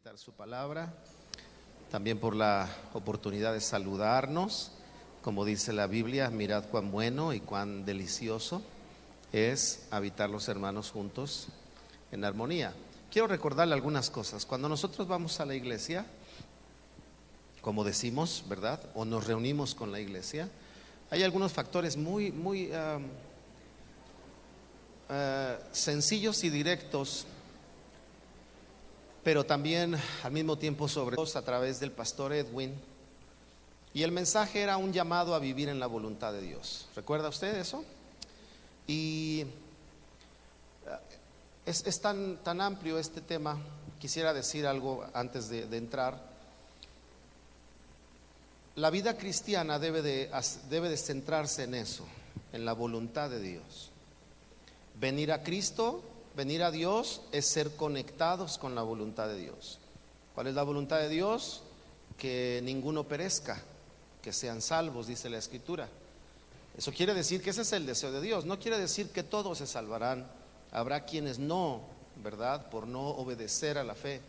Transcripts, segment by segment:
meditar su palabra, también por la oportunidad de saludarnos. Como dice la Biblia, mirad cuán bueno y cuán delicioso es habitar los hermanos juntos en armonía. Quiero recordarle algunas cosas. Cuando nosotros vamos a la iglesia, como decimos, ¿verdad? O nos reunimos con la iglesia, hay algunos factores muy sencillos y directos, pero también al mismo tiempo sobre todo a través del pastor Edwin. Y el mensaje era un llamado a vivir en la voluntad de Dios. ¿Recuerda usted eso? Y es tan amplio este tema. Quisiera decir algo antes de entrar. La vida cristiana debe de centrarse en eso, en la voluntad de Dios. Venir a Cristo, venir a Dios es ser conectados con la voluntad de Dios. ¿Cuál es la voluntad de Dios? Que ninguno perezca, que sean salvos, dice la Escritura. Eso quiere decir que ese es el deseo de Dios. No quiere decir que todos se salvarán. Habrá quienes no, ¿verdad? Por no obedecer a la fe.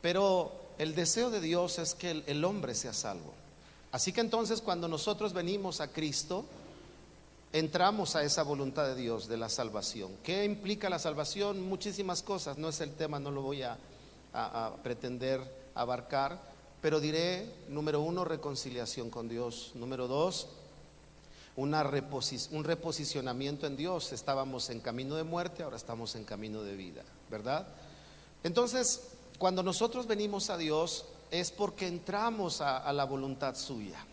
Pero el deseo de Dios es que el hombre sea salvo. Así que entonces cuando nosotros venimos a Cristo, entramos a esa voluntad de Dios de la salvación. ¿Qué implica la salvación? Muchísimas cosas. No es el tema, no lo voy a pretender abarcar, pero diré, número uno, reconciliación con Dios. Número dos, un reposicionamiento en Dios. Estábamos en camino de muerte, ahora estamos en camino de vida, ¿verdad? Entonces, cuando nosotros venimos a Dios es porque entramos a la voluntad suya.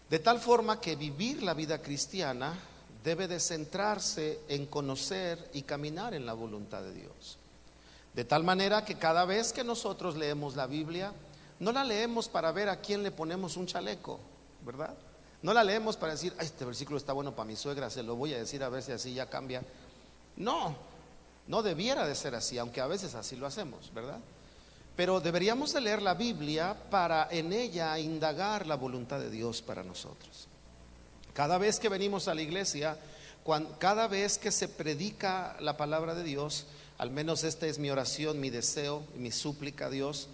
De tal forma que vivir la vida cristiana debe de centrarse en conocer y caminar en la voluntad de Dios. De tal manera que cada vez que nosotros leemos la Biblia, no la leemos para ver a quién le ponemos un chaleco, ¿verdad? No la leemos para decir, este versículo está bueno para mi suegra, se lo voy a decir a ver si así ya cambia. No, no debiera de ser así, aunque a veces así lo hacemos, ¿verdad? Pero deberíamos de leer la Biblia para en ella indagar la voluntad de Dios para nosotros. Cada vez que venimos a la iglesia, cada vez que se predica la palabra de Dios, al menos esta es mi oración, mi deseo, mi súplica a Dios,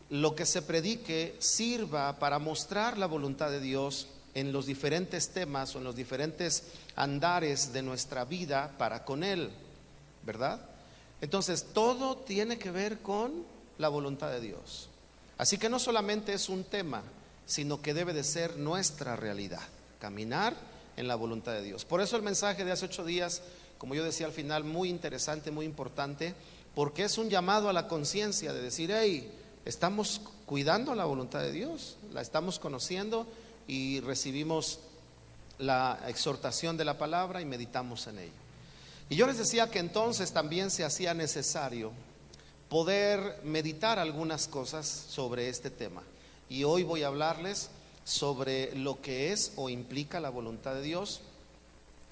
lo que se predique sirva para mostrar la voluntad de Dios en los diferentes temas o en los diferentes andares de nuestra vida para con Él, ¿verdad? Entonces todo tiene que ver con la voluntad de Dios. Así que no solamente es un tema, sino que debe de ser nuestra realidad, caminar en la voluntad de Dios. Por eso el mensaje de hace 8 días, como yo decía al final, muy interesante, muy importante, porque es un llamado a la conciencia de decir, hey, estamos cuidando la voluntad de Dios, la estamos conociendo y recibimos la exhortación de la palabra y meditamos en ella. Y yo les decía que entonces también se hacía necesario poder meditar algunas cosas sobre este tema. Y hoy voy a hablarles sobre lo que es o implica la voluntad de Dios.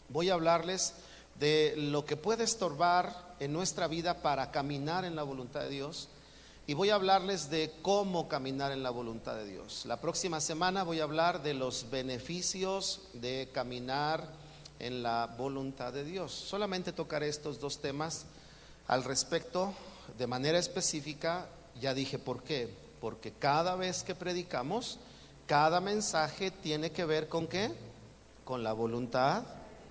Voy a hablarles de lo que puede estorbar en nuestra vida para caminar en la voluntad de Dios. Y voy a hablarles de cómo caminar en la voluntad de Dios. La próxima semana voy a hablar de los beneficios de caminar en la voluntad de Dios. Solamente tocaré estos 2 temas al respecto de manera específica. Ya dije por qué. Porque cada vez que predicamos, cada mensaje tiene que ver ¿con qué? Con la voluntad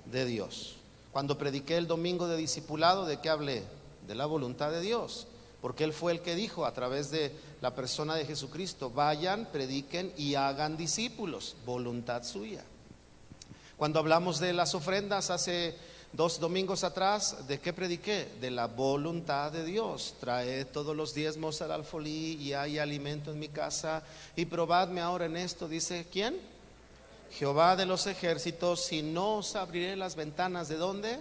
de Dios. Cuando prediqué el domingo de discipulado, ¿de qué hablé? De la voluntad de Dios. Porque Él fue el que dijo a través de la persona de Jesucristo, vayan, prediquen y hagan discípulos, voluntad suya. Cuando hablamos de las ofrendas hace 2 domingos atrás, ¿de qué prediqué? De la voluntad de Dios. Traed todos los diezmos al alfolí y hay alimento en mi casa y probadme ahora en esto, dice ¿quién? Jehová de los ejércitos, si no os abriré las ventanas ¿de dónde?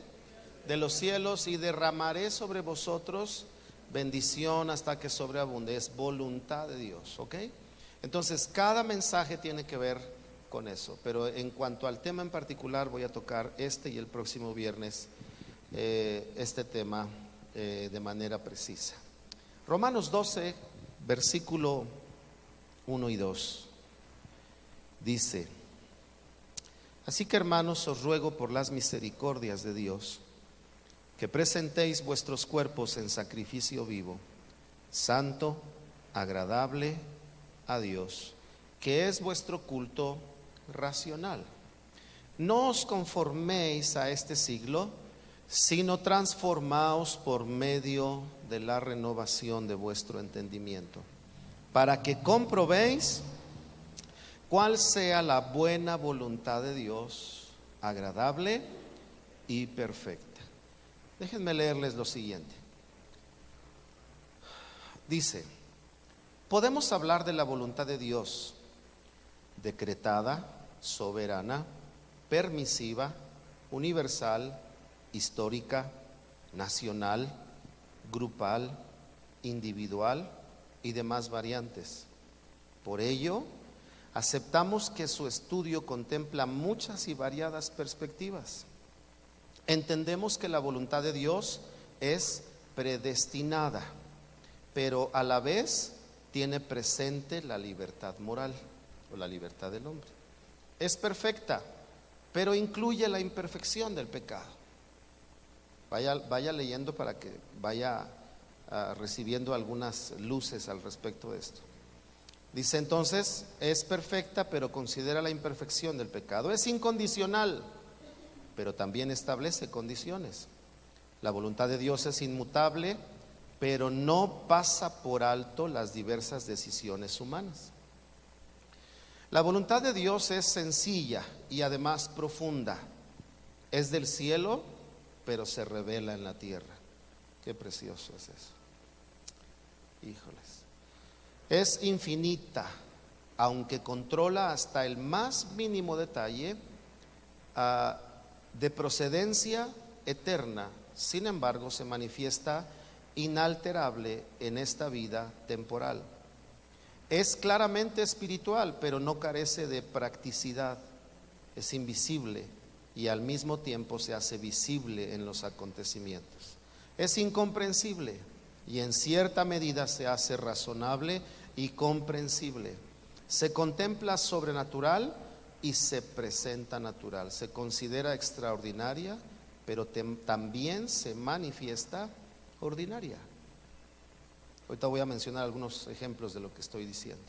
De los cielos y derramaré sobre vosotros bendición hasta que sobreabunde. Es voluntad de Dios, ¿ok? Entonces cada mensaje tiene que ver con eso, pero en cuanto al tema en particular voy a tocar este y el próximo viernes este tema de manera precisa. Romanos 12, versículo 1 y 2 dice: así que hermanos, os ruego por las misericordias de Dios que presentéis vuestros cuerpos en sacrificio vivo, santo, agradable a Dios, que es vuestro culto racional. No os conforméis a este siglo, sino transformaos por medio de la renovación de vuestro entendimiento, para que comprobéis cuál sea la buena voluntad de Dios, agradable y perfecta. Déjenme leerles lo siguiente. Dice: podemos hablar de la voluntad de Dios, decretada, soberana, permisiva, universal, histórica, nacional, grupal, individual y demás variantes. Por ello, aceptamos que su estudio contempla muchas y variadas perspectivas. Entendemos que la voluntad de Dios es predestinada, pero a la vez tiene presente la libertad moral o la libertad del hombre. Es perfecta, pero incluye la imperfección del pecado. Vaya leyendo para que vaya recibiendo algunas luces al respecto de esto. Dice entonces, es perfecta, pero considera la imperfección del pecado. Es incondicional, pero también establece condiciones. La voluntad de Dios es inmutable, pero no pasa por alto las diversas decisiones humanas. La voluntad de Dios es sencilla y además profunda. Es del cielo, pero se revela en la tierra. Qué precioso es eso. Híjoles. Es infinita, aunque controla hasta el más mínimo detalle, de procedencia eterna. Sin embargo, se manifiesta inalterable en esta vida temporal. Es claramente espiritual, pero no carece de practicidad. Es invisible y al mismo tiempo se hace visible en los acontecimientos. Es incomprensible y en cierta medida se hace razonable y comprensible. Se contempla sobrenatural y se presenta natural. Se considera extraordinaria, pero también se manifiesta ordinaria. Ahorita voy a mencionar algunos ejemplos de lo que estoy diciendo.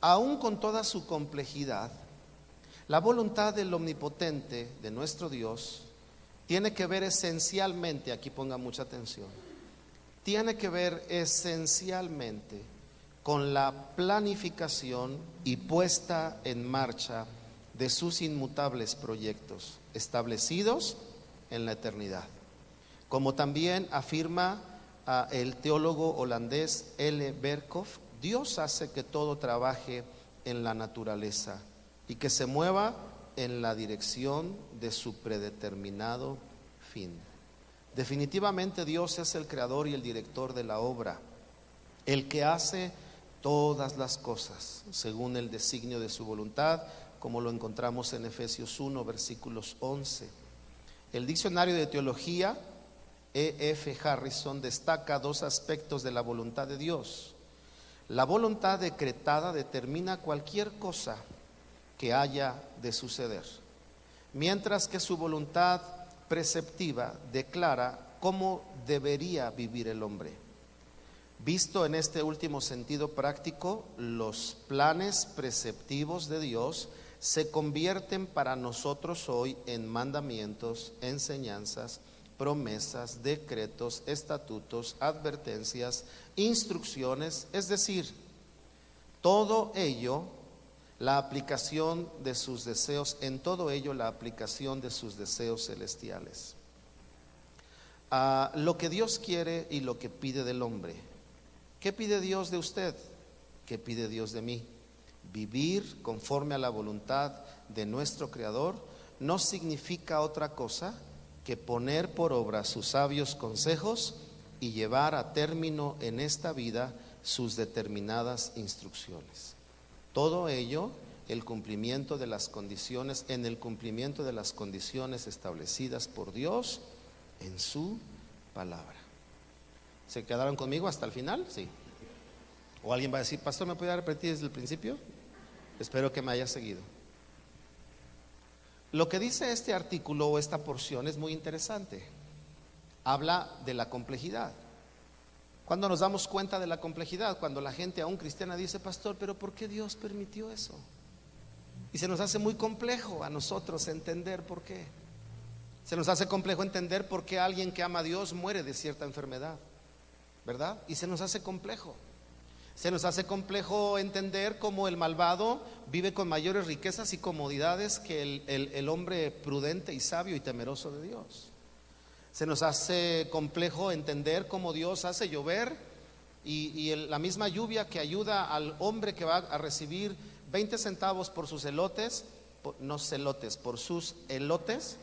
Aún con toda su complejidad, la voluntad del omnipotente, de nuestro Dios, tiene que ver esencialmente, aquí ponga mucha atención, tiene que ver esencialmente con la planificación y puesta en marcha de sus inmutables proyectos establecidos en la eternidad. Como también afirma el teólogo holandés L. Berkhoff, Dios hace que todo trabaje en la naturaleza y que se mueva en la dirección de su predeterminado fin. Definitivamente Dios es el creador y el director de la obra, el que hace todas las cosas según el designio de su voluntad, como lo encontramos en Efesios 1, versículos 11. El diccionario de teología E.F. Harrison destaca dos aspectos de la voluntad de Dios. La voluntad decretada determina cualquier cosa que haya de suceder, mientras que su voluntad preceptiva declara cómo debería vivir el hombre. Visto en este último sentido práctico, los planes preceptivos de Dios se convierten para nosotros hoy en mandamientos, enseñanzas, promesas, decretos, estatutos, advertencias, instrucciones, es decir, todo ello, la aplicación de sus deseos, en todo ello la aplicación de sus deseos celestiales. Lo que Dios quiere y lo que pide del hombre. ¿Qué pide Dios de usted? ¿Qué pide Dios de mí? Vivir conforme a la voluntad de nuestro Creador no significa otra cosa que poner por obra sus sabios consejos y llevar a término en esta vida sus determinadas instrucciones. Todo ello, el cumplimiento de las condiciones, en el cumplimiento de las condiciones establecidas por Dios en su palabra. ¿Se quedaron conmigo hasta el final? Sí. O alguien va a decir, pastor, ¿me puede repetir desde el principio? Espero que me haya seguido. Lo que dice este artículo o esta porción es muy interesante. Habla de la complejidad. Cuando nos damos cuenta de la complejidad, cuando la gente aún cristiana dice, pastor, pero ¿por qué Dios permitió eso? Y se nos hace muy complejo a nosotros entender por qué. Se nos hace complejo entender por qué alguien que ama a Dios muere de cierta enfermedad, ¿verdad? Y se nos hace complejo. Se nos hace complejo entender cómo el malvado vive con mayores riquezas y comodidades que el hombre prudente y sabio y temeroso de Dios. Se nos hace complejo entender cómo Dios hace llover y la misma lluvia que ayuda al hombre que va a recibir 20 centavos por sus elotes, por sus elotes,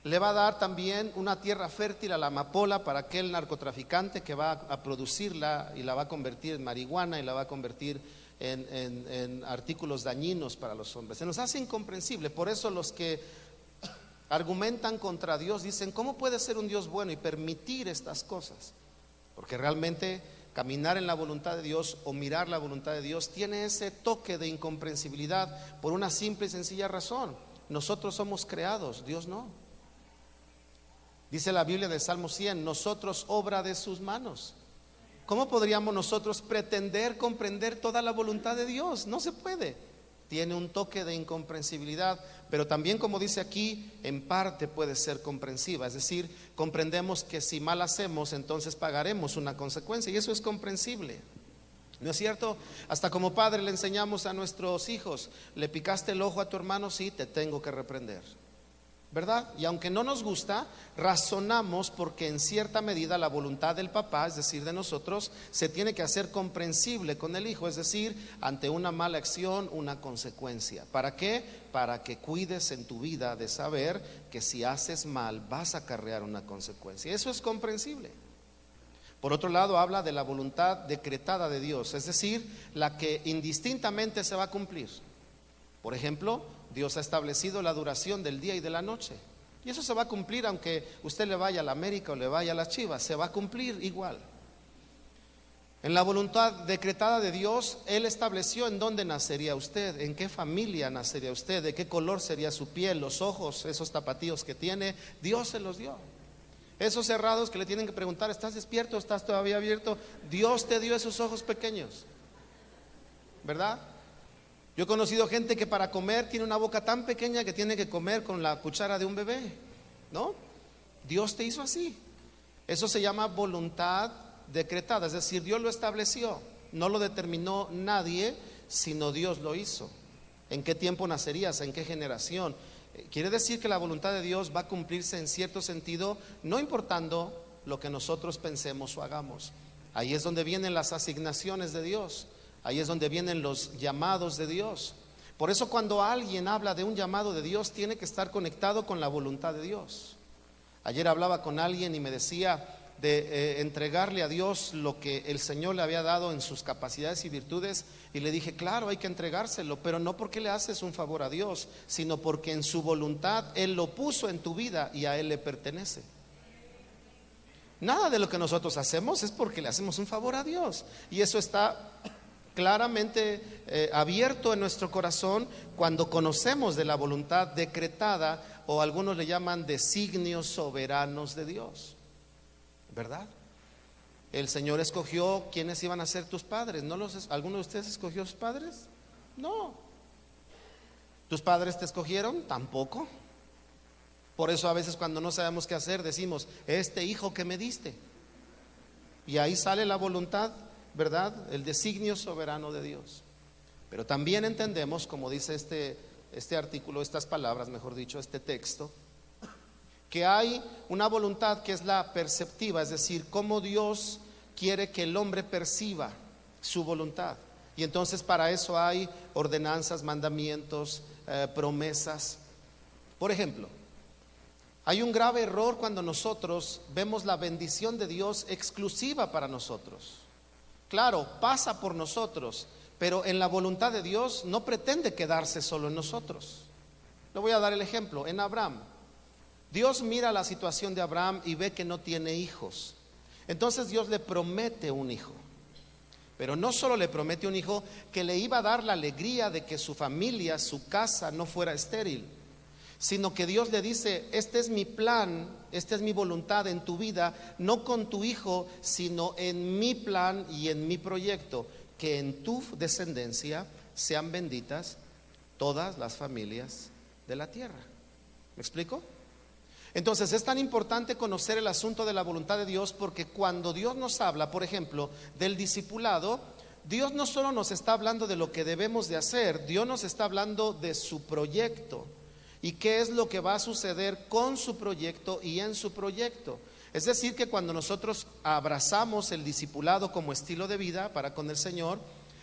le va a dar también una tierra fértil a la amapola para aquel narcotraficante que va a producirla y la va a convertir en marihuana y la va a convertir en artículos dañinos para los hombres. Se nos hace incomprensible. Por eso los que argumentan contra Dios dicen, ¿cómo puede ser un Dios bueno y permitir estas cosas? Porque realmente caminar en la voluntad de Dios o mirar la voluntad de Dios tiene ese toque de incomprensibilidad por una simple y sencilla razón: nosotros somos creados, Dios no. Dice la Biblia del Salmo 100, nosotros obra de sus manos. ¿Cómo podríamos nosotros pretender comprender toda la voluntad de Dios? No se puede. Tiene un toque de incomprensibilidad, pero también, como dice aquí, en parte puede ser comprensiva. Es decir, comprendemos que si mal hacemos, entonces pagaremos una consecuencia, y eso es comprensible. ¿No es cierto? Hasta como padre le enseñamos a nuestros hijos: le picaste el ojo a tu hermano, sí, te tengo que reprender, ¿verdad? Y aunque no nos gusta, razonamos porque en cierta medida la voluntad del papá, es decir, de nosotros, se tiene que hacer comprensible con el hijo, es decir, ante una mala acción, una consecuencia. ¿Para qué? Para que cuides en tu vida de saber que si haces mal vas a acarrear una consecuencia. Eso es comprensible. Por otro lado, habla de la voluntad decretada de Dios, es decir, la que indistintamente se va a cumplir. Por ejemplo, Dios ha establecido la duración del día y de la noche, y eso se va a cumplir aunque usted le vaya a la América o le vaya a las Chivas, se va a cumplir igual. En la voluntad decretada de Dios, Él estableció en dónde nacería usted, en qué familia nacería usted, de qué color sería su piel, los ojos, esos tapatíos que tiene, Dios se los dio. Esos cerrados que le tienen que preguntar, ¿estás despierto o estás todavía abierto? Dios te dio esos ojos pequeños, ¿verdad? Yo he conocido gente que para comer tiene una boca tan pequeña que tiene que comer con la cuchara de un bebé, ¿no? Dios te hizo así. Eso se llama voluntad decretada, es decir, Dios lo estableció, no lo determinó nadie, sino Dios lo hizo. ¿En qué tiempo nacerías? ¿En qué generación? Quiere decir que la voluntad de Dios va a cumplirse en cierto sentido, no importando lo que nosotros pensemos o hagamos. Ahí es donde vienen las asignaciones de Dios. Ahí es donde vienen los llamados de Dios. Por eso cuando alguien habla de un llamado de Dios, tiene que estar conectado con la voluntad de Dios. Ayer hablaba con alguien y me decía de entregarle a Dios lo que el Señor le había dado en sus capacidades y virtudes, y le dije, claro, hay que entregárselo, pero no porque le haces un favor a Dios, sino porque en su voluntad Él lo puso en tu vida y a Él le pertenece. Nada de lo que nosotros hacemos es porque le hacemos un favor a Dios, y eso está claramente abierto en nuestro corazón cuando conocemos de la voluntad decretada, o algunos le llaman designios soberanos de Dios, ¿verdad? El Señor escogió quiénes iban a ser tus padres. ¿Alguno de ustedes escogió sus padres? No. ¿Tus padres te escogieron? Tampoco. Por eso a veces cuando no sabemos qué hacer decimos, este hijo que me diste, y ahí sale la voluntad, ¿verdad? El designio soberano de Dios. Pero también entendemos, como dice este artículo, estas palabras, mejor dicho, este texto, que hay una voluntad que es la perceptiva, es decir, cómo Dios quiere que el hombre perciba su voluntad. Y entonces para eso hay ordenanzas, mandamientos, promesas. Por ejemplo, hay un grave error cuando nosotros vemos la bendición de Dios exclusiva para nosotros. Claro, pasa por nosotros, pero en la voluntad de Dios no pretende quedarse solo en nosotros. Le voy a dar el ejemplo, en Abraham. Dios mira la situación de Abraham y ve que no tiene hijos. Entonces Dios le promete un hijo. Pero no solo le promete un hijo, que le iba a dar la alegría de que su familia, su casa no fuera estéril, sino que Dios le dice: este es mi plan, esta es mi voluntad en tu vida, no con tu hijo, sino en mi plan y en mi proyecto, que en tu descendencia sean benditas todas las familias de la tierra. ¿Me explico? Entonces es tan importante conocer el asunto de la voluntad de Dios, porque cuando Dios nos habla, por ejemplo, del discipulado, Dios no solo nos está hablando de lo que debemos de hacer, Dios nos está hablando de su proyecto y qué es lo que va a suceder con su proyecto y en su proyecto. Es decir, que cuando nosotros abrazamos el discipulado como estilo de vida para con el Señor,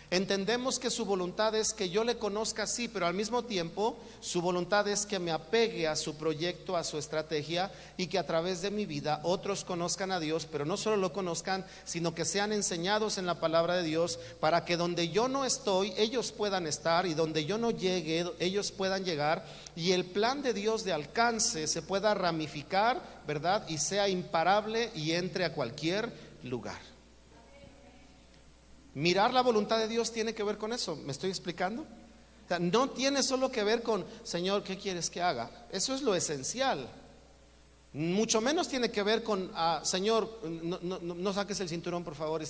entendemos que su voluntad es que yo le conozca, sí, pero al mismo tiempo su voluntad es que me apegue a su proyecto, a su estrategia, y que a través de mi vida otros conozcan a Dios, pero no solo lo conozcan, sino que sean enseñados en la palabra de Dios, para que donde yo no estoy, ellos puedan estar, y donde yo no llegue, ellos puedan llegar, y el plan de Dios de alcance se pueda ramificar, ¿verdad? Y sea imparable y entre a cualquier lugar. Mirar la voluntad de Dios tiene que ver con eso. ¿Me estoy explicando? O sea, no tiene solo que ver con: Señor, ¿qué quieres que haga? Eso es lo esencial. Mucho menos tiene que ver con: Señor, no saques el cinturón, por favor,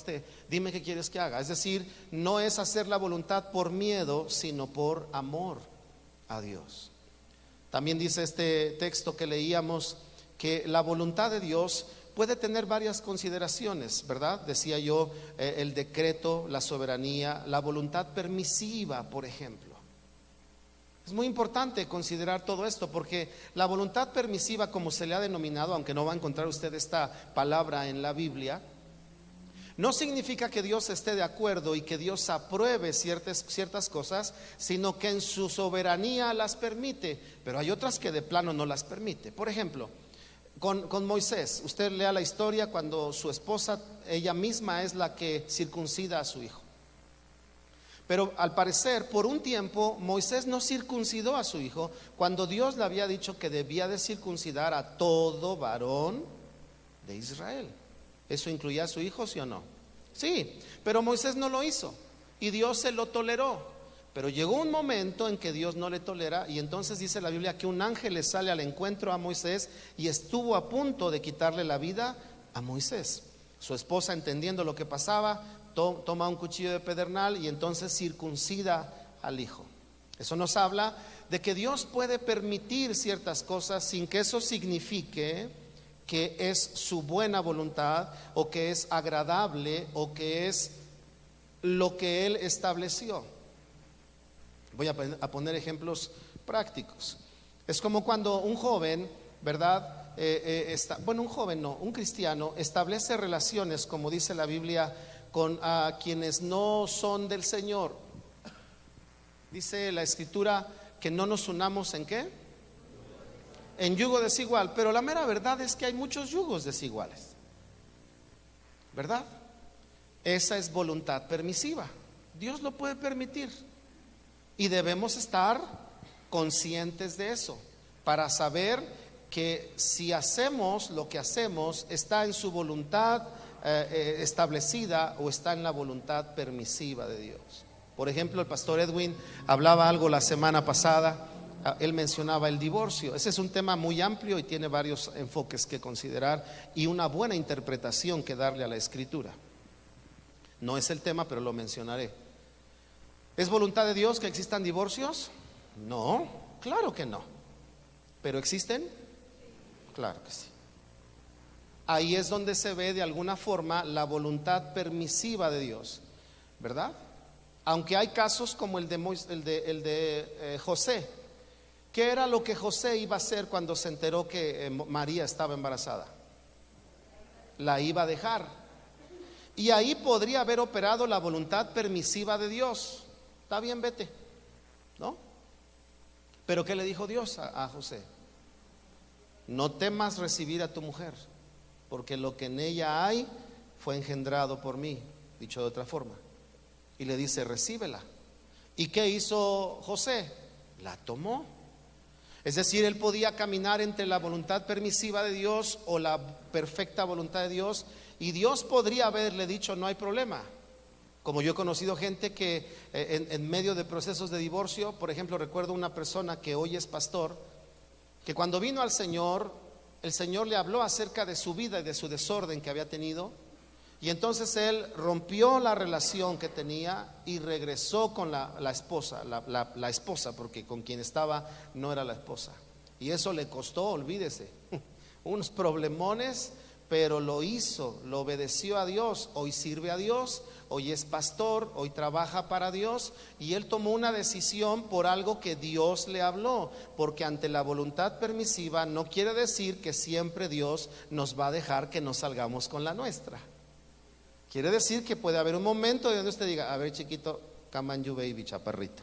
dime qué quieres que haga. Es decir, no es hacer la voluntad por miedo, sino por amor a Dios. También dice este texto que leíamos que la voluntad de Dios puede tener varias consideraciones, ¿verdad? Decía yo, el decreto, la soberanía, la voluntad permisiva, por ejemplo. Es muy importante considerar todo esto, porque la voluntad permisiva, como se le ha denominado, aunque no va a encontrar usted esta palabra en la Biblia, no significa que Dios esté de acuerdo y que Dios apruebe ciertas cosas, sino que en su soberanía las permite, pero hay otras que de plano no las permite. Por ejemplo, con Moisés, usted lea la historia cuando su esposa, ella misma es la que circuncida a su hijo. Pero al parecer, por un tiempo, Moisés no circuncidó a su hijo, cuando Dios le había dicho que debía de circuncidar a todo varón de Israel. ¿Eso incluía a su hijo, sí o no? Sí, pero Moisés no lo hizo y Dios se lo toleró. Pero llegó un momento en que Dios no le tolera, y entonces dice la Biblia que un ángel le sale al encuentro a Moisés y estuvo a punto de quitarle la vida a Moisés. Su esposa, entendiendo lo que pasaba, toma un cuchillo de pedernal y entonces circuncida al hijo. Eso nos habla de que Dios puede permitir ciertas cosas sin que eso signifique que es su buena voluntad, o que es agradable, o que es lo que Él estableció. Voy a poner ejemplos prácticos. Es como cuando un joven, ¿verdad? Un cristiano establece relaciones, como dice la Biblia, con quienes no son del Señor. Dice la Escritura que no nos unamos ¿en qué? En yugo desigual. Pero la mera verdad es que hay muchos yugos desiguales, ¿verdad? Esa es voluntad permisiva. Dios lo puede permitir. Y debemos estar conscientes de eso, para saber que si hacemos lo que hacemos, está en su voluntad establecida, o está en la voluntad permisiva de Dios. Por ejemplo, el pastor Edwin hablaba algo la semana pasada. Él mencionaba el divorcio. Ese es un tema muy amplio y tiene varios enfoques que considerar y una buena interpretación que darle a la Escritura. No es el tema, pero lo mencionaré. ¿Es voluntad de Dios que existan divorcios? No, claro que no. ¿Pero existen? Claro que sí. Ahí es donde se ve de alguna forma la voluntad permisiva de Dios, ¿verdad? Aunque hay casos como el de José. ¿Qué era lo que José iba a hacer cuando se enteró que María estaba embarazada? La iba a dejar. Y ahí podría haber operado la voluntad permisiva de Dios. Está bien, vete, ¿no? Pero ¿qué le dijo Dios a José? No temas recibir a tu mujer, porque lo que en ella hay fue engendrado por mí, dicho de otra forma. Y le dice: recíbela. ¿Y qué hizo José? La tomó. Es decir, él podía caminar entre la voluntad permisiva de Dios o la perfecta voluntad de Dios, y Dios podría haberle dicho: no hay problema. Como yo he conocido gente que en medio de procesos de divorcio, por ejemplo, recuerdo una persona que hoy es pastor, que cuando vino al Señor, el Señor le habló acerca de su vida y de su desorden que había tenido. Y entonces él rompió la relación que tenía y regresó con la esposa, la esposa, porque con quien estaba no era la esposa. Y eso le costó, olvídese, unos problemones, pero lo hizo, lo obedeció a Dios. Hoy sirve a Dios, hoy es pastor, hoy trabaja para Dios. Y él tomó una decisión por algo que Dios le habló, porque ante la voluntad permisiva no quiere decir que siempre Dios nos va a dejar que nos salgamos con la nuestra. Quiere decir que puede haber un momento donde usted diga: a ver, chiquito, come on you baby, chaparrito,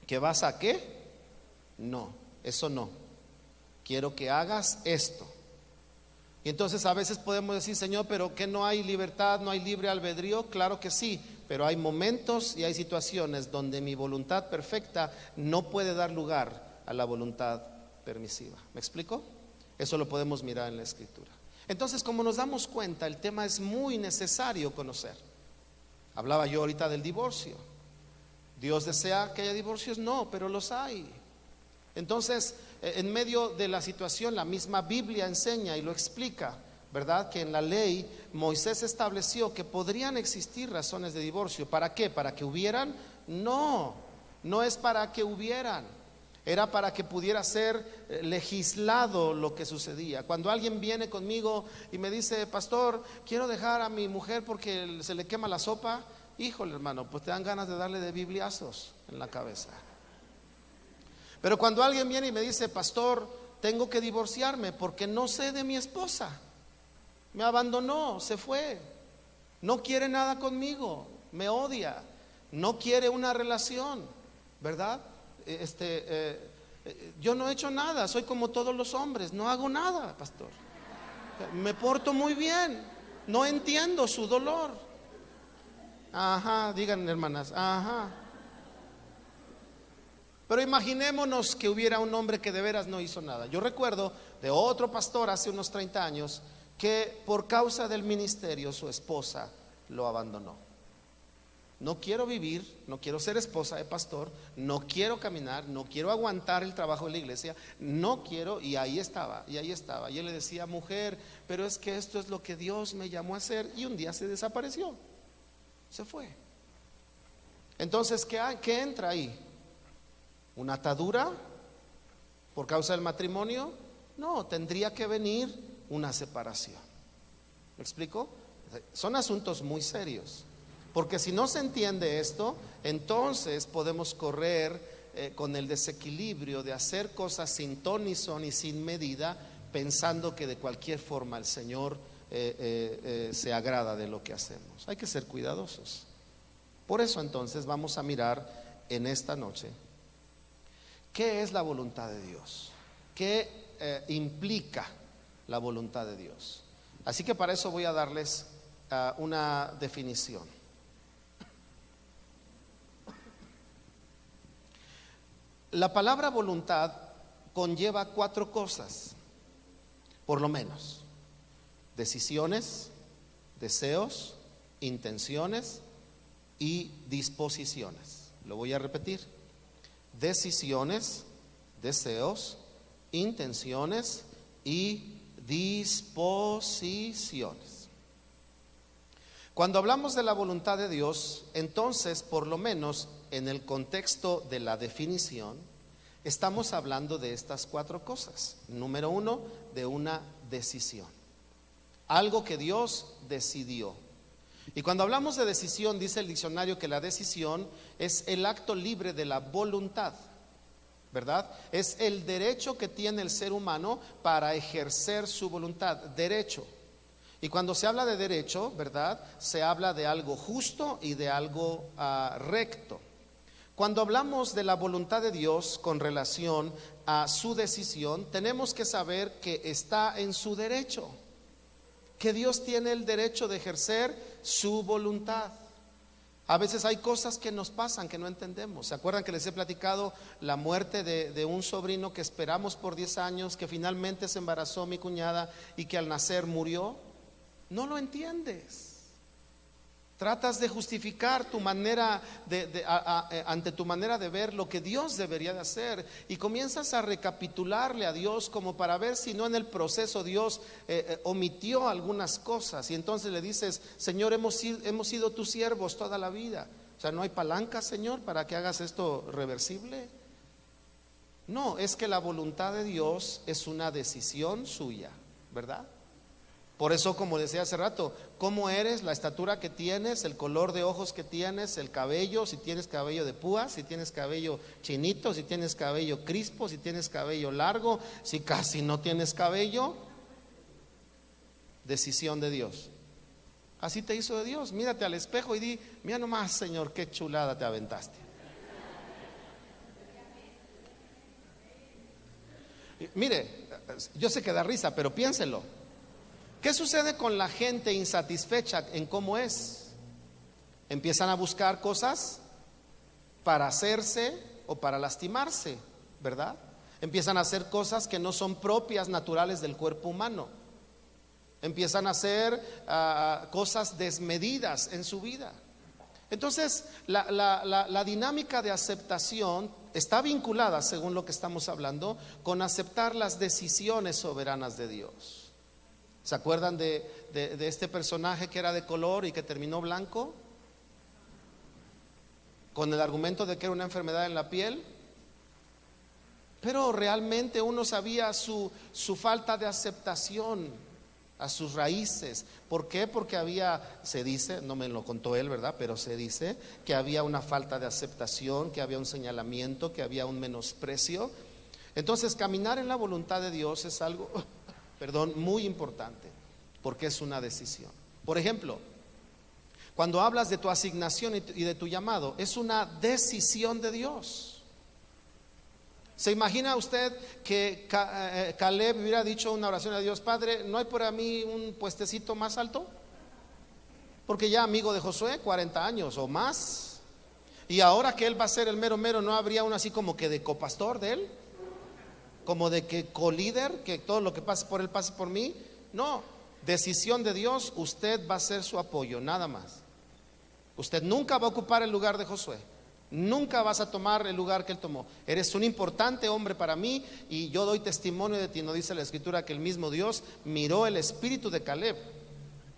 ¿qué vas a qué? No, eso no, quiero que hagas esto. Y entonces a veces podemos decir: Señor, pero ¿qué no hay libertad, no hay libre albedrío? Claro que sí, pero hay momentos y hay situaciones donde mi voluntad perfecta no puede dar lugar a la voluntad permisiva. ¿Me explico? Eso lo podemos mirar en la Escritura. Entonces, como nos damos cuenta, el tema es muy necesario conocer. Hablaba yo ahorita del divorcio. ¿Dios desea que haya divorcios? No, pero los hay. Entonces, en medio de la situación, la misma Biblia enseña y lo explica, ¿verdad? Que en la ley Moisés estableció que podrían existir razones de divorcio. ¿Para qué? ¿Para que hubieran? No, no es para que hubieran. Era para que pudiera ser legislado lo que sucedía. Cuando alguien viene conmigo y me dice: pastor, quiero dejar a mi mujer porque se le quema la sopa, híjole, hermano, pues te dan ganas de darle de bibliazos en la cabeza. Pero cuando alguien viene y me dice: pastor, tengo que divorciarme porque no sé de mi esposa, me abandonó, se fue, no quiere nada conmigo, me odia, no quiere una relación, ¿verdad? Yo no he hecho nada, soy como todos los hombres, no hago nada, pastor, me porto muy bien, no entiendo su dolor. Ajá, digan, hermanas, ajá. Pero imaginémonos que hubiera un hombre que de veras no hizo nada. Yo recuerdo de otro pastor hace unos 30 años que por causa del ministerio su esposa lo abandonó. No quiero vivir, no quiero ser esposa de pastor, no quiero caminar, no quiero aguantar el trabajo de la iglesia, no quiero, y ahí estaba. Y él le decía: mujer, pero es que esto es lo que Dios me llamó a hacer. Y un día se desapareció, se fue. Entonces, ¿qué entra ahí? ¿Una atadura por causa del matrimonio? No, tendría que venir una separación. ¿Me explico? Son asuntos muy serios. Porque si no se entiende esto, entonces podemos correr con el desequilibrio de hacer cosas sin ton ni son y sin medida, pensando que de cualquier forma el Señor se agrada de lo que hacemos. Hay que ser cuidadosos. Por eso entonces vamos a mirar en esta noche ¿qué es la voluntad de Dios? ¿Qué implica la voluntad de Dios? Así que para eso voy a darles una definición. La palabra voluntad conlleva 4 cosas, por lo menos: decisiones, deseos, intenciones y disposiciones. Lo voy a repetir: decisiones, deseos, intenciones y disposiciones. Cuando hablamos de la voluntad de Dios, entonces, por lo menos en el contexto de la definición, estamos hablando de estas 4 cosas. Número 1, de una decisión, algo que Dios decidió. Y cuando hablamos de decisión, dice el diccionario que la decisión es el acto libre de la voluntad, ¿verdad? Es el derecho que tiene el ser humano para ejercer su voluntad, derecho. Y cuando se habla de derecho, ¿verdad?, se habla de algo justo y de algo recto. Cuando hablamos de la voluntad de Dios con relación a su decisión, tenemos que saber que está en su derecho, que Dios tiene el derecho de ejercer su voluntad. A veces hay cosas que nos pasan que no entendemos. ¿Se acuerdan que les he platicado la muerte de un sobrino que esperamos por 10 años, que finalmente se embarazó mi cuñada y que al nacer murió? No lo entiendes. Tratas de justificar tu manera ante tu manera de ver lo que Dios debería de hacer, y comienzas a recapitularle a Dios como para ver si no en el proceso Dios omitió algunas cosas, y entonces le dices: Señor, hemos sido tus siervos toda la vida. O sea, ¿no hay palanca, Señor, para que hagas esto reversible? No, es que la voluntad de Dios es una decisión suya, ¿verdad? Por eso, como decía hace rato, cómo eres, la estatura que tienes, el color de ojos que tienes, el cabello, si tienes cabello de púas, si tienes cabello chinito, si tienes cabello crispo, si tienes cabello largo, si casi no tienes cabello, decisión de Dios. Así te hizo de Dios. Mírate al espejo y di: mira nomás, Señor, qué chulada te aventaste. Mire, yo sé que da risa, pero piénselo. ¿Qué sucede con la gente insatisfecha en cómo es? Empiezan a buscar cosas para hacerse o para lastimarse, ¿verdad? Empiezan a hacer cosas que no son propias, naturales del cuerpo humano. Empiezan a hacer cosas desmedidas en su vida. Entonces, la dinámica de aceptación está vinculada, según lo que estamos hablando, con aceptar las decisiones soberanas de Dios. ¿Se acuerdan de este personaje que era de color y que terminó blanco? Con el argumento de que era una enfermedad en la piel. Pero realmente uno sabía su falta de aceptación a sus raíces. ¿Por qué? Porque se dice, no me lo contó él, ¿verdad? Pero se dice que había una falta de aceptación, que había un señalamiento, que había un menosprecio. Entonces, caminar en la voluntad de Dios es algo muy importante, porque es una decisión. Por ejemplo, cuando hablas de tu asignación y de tu llamado, es una decisión de Dios. ¿Se imagina usted que Caleb hubiera dicho una oración a Dios: Padre, ¿no hay por mí un puestecito más alto? Porque ya amigo de Josué, 40 años o más, y ahora que él va a ser el mero mero, ¿no habría uno así como que de copastor de él? Como de que colíder, que todo lo que pase por él pase por mí. No, decisión de Dios, usted va a ser su apoyo, nada más. Usted nunca va a ocupar el lugar de Josué, nunca vas a tomar el lugar que él tomó. Eres un importante hombre para mí y yo doy testimonio de ti. No dice la escritura que el mismo Dios miró el espíritu de Caleb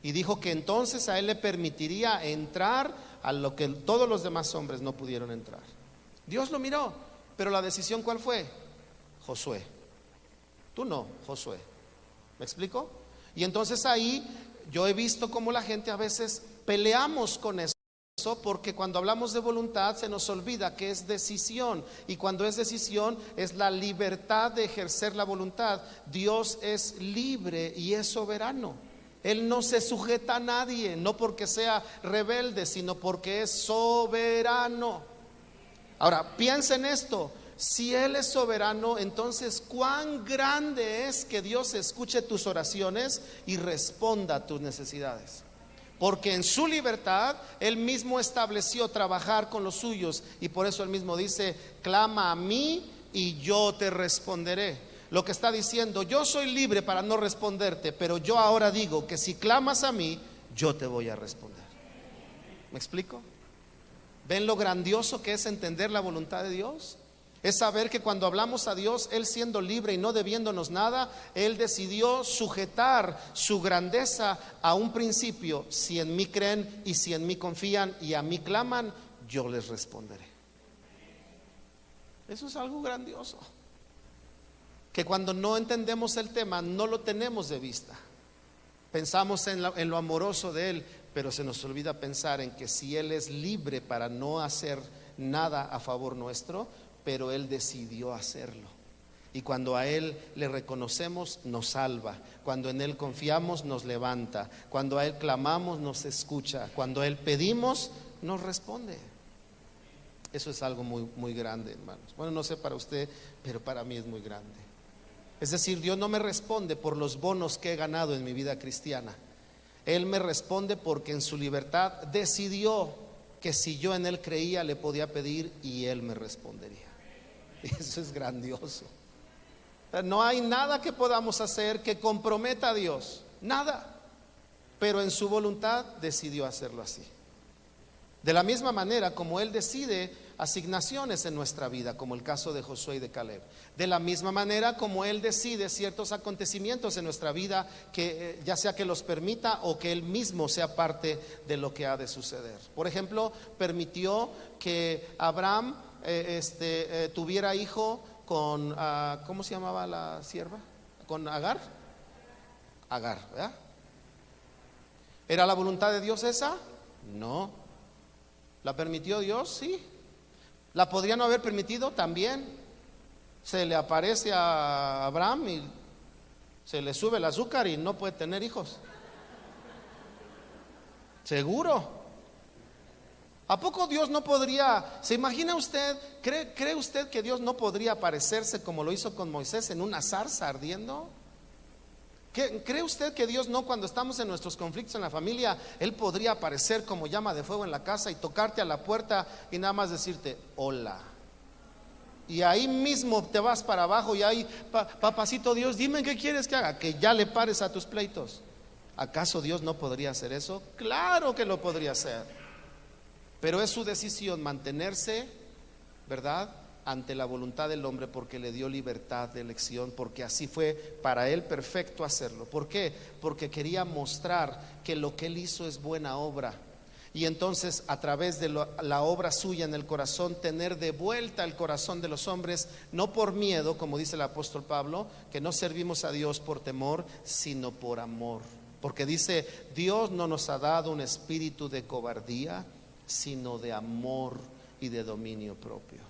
y dijo que entonces a él le permitiría entrar a lo que todos los demás hombres no pudieron entrar? Dios lo miró, pero la decisión, ¿cuál fue? Josué. Tú no, Josué. ¿Me explico? Y entonces ahí yo he visto cómo la gente a veces peleamos con eso, porque cuando hablamos de voluntad se nos olvida que es decisión, y cuando es decisión es la libertad de ejercer la voluntad. Dios es libre y es soberano. Él no se sujeta a nadie, no porque sea rebelde, sino porque es soberano. Ahora, piensa en esto. Si Él es soberano, entonces cuán grande es que Dios escuche tus oraciones y responda a tus necesidades. Porque en su libertad Él mismo estableció trabajar con los suyos, y por eso Él mismo dice: clama a mí y yo te responderé. Lo que está diciendo: yo soy libre para no responderte, pero yo ahora digo que si clamas a mí, yo te voy a responder. ¿Me explico? ¿Ven lo grandioso que es entender la voluntad de Dios? Es saber que cuando hablamos a Dios, Él siendo libre y no debiéndonos nada, Él decidió sujetar su grandeza a un principio: si en mí creen y si en mí confían y a mí claman, yo les responderé. Eso es algo grandioso, que cuando no entendemos el tema no lo tenemos de vista. Pensamos en lo amoroso de Él, pero se nos olvida pensar en que si Él es libre para no hacer nada a favor nuestro, pero Él decidió hacerlo. Y cuando a Él le reconocemos, nos salva. Cuando en Él confiamos, nos levanta. Cuando a Él clamamos, nos escucha. Cuando a Él pedimos, nos responde. Eso es algo muy, muy grande, hermanos. Bueno, no sé para usted, pero para mí es muy grande. Es decir, Dios no me responde por los bonos que he ganado en mi vida cristiana. Él me responde porque en su libertad decidió que si yo en Él creía, le podía pedir y Él me respondería. Eso es grandioso. No hay nada que podamos hacer que comprometa a Dios, nada, pero en su voluntad decidió hacerlo así. De la misma manera como Él decide asignaciones en nuestra vida, como el caso de Josué y de Caleb. De la misma manera como Él decide ciertos acontecimientos en nuestra vida, que ya sea que los permita o que Él mismo sea parte de lo que ha de suceder. Por ejemplo, permitió que Abraham tuviera hijo con, ¿cómo se llamaba la sierva? Con Agar. Agar, ¿verdad? ¿Era la voluntad de Dios esa? No. ¿La permitió Dios? Sí. ¿La podría no haber permitido? También. Se le aparece a Abraham y se le sube el azúcar y no puede tener hijos. ¿Seguro? ¿A poco Dios no podría? ¿Se imagina usted? ¿Cree usted que Dios no podría aparecerse como lo hizo con Moisés en una zarza ardiendo? ¿Cree usted que Dios no, cuando estamos en nuestros conflictos en la familia, Él podría aparecer como llama de fuego en la casa y tocarte a la puerta y nada más decirte hola? Y ahí mismo te vas para abajo y ahí, papacito Dios, dime qué quieres que haga, que ya le pares a tus pleitos. ¿Acaso Dios no podría hacer eso? Claro que lo podría hacer, pero es su decisión mantenerse, ¿verdad?, ante la voluntad del hombre, porque le dio libertad de elección, porque así fue para él perfecto hacerlo. ¿Por qué? Porque quería mostrar que lo que él hizo es buena obra, y entonces a través de la obra suya en el corazón, tener de vuelta el corazón de los hombres, no por miedo, como dice el apóstol Pablo, que no servimos a Dios por temor, sino por amor, porque dice: Dios no nos ha dado un espíritu de cobardía, sino de amor y de dominio propio.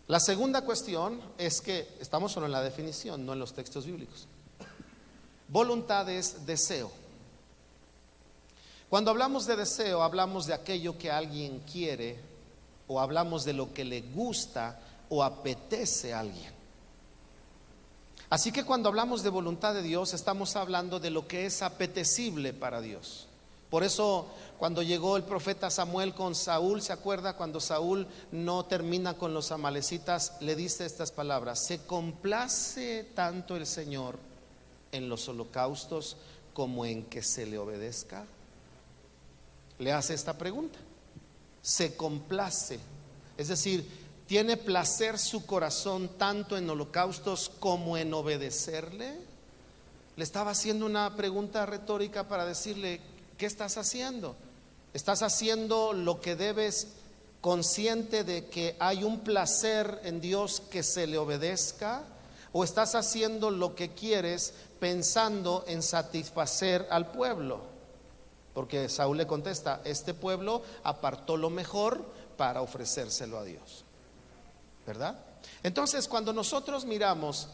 La segunda cuestión es que estamos solo en la definición, no en los textos bíblicos. Voluntad es deseo. Cuando hablamos de deseo, hablamos de aquello que alguien quiere, o hablamos de lo que le gusta o apetece a alguien. Así que cuando hablamos de voluntad de Dios, estamos hablando de lo que es apetecible para Dios. Por eso, cuando llegó el profeta Samuel con Saúl, ¿se acuerda? Cuando Saúl no termina con los amalecitas, le dice estas palabras: ¿se complace tanto el Señor en los holocaustos como en que se le obedezca? Le hace esta pregunta. Se complace, es decir, ¿tiene placer su corazón tanto en holocaustos como en obedecerle? Le estaba haciendo una pregunta retórica para decirle: ¿qué estás haciendo? ¿Estás haciendo lo que debes, consciente de que hay un placer en Dios que se le obedezca? ¿O estás haciendo lo que quieres pensando en satisfacer al pueblo? Porque Saúl le contesta: este pueblo apartó lo mejor para ofrecérselo a Dios, ¿verdad? Entonces, cuando nosotros miramos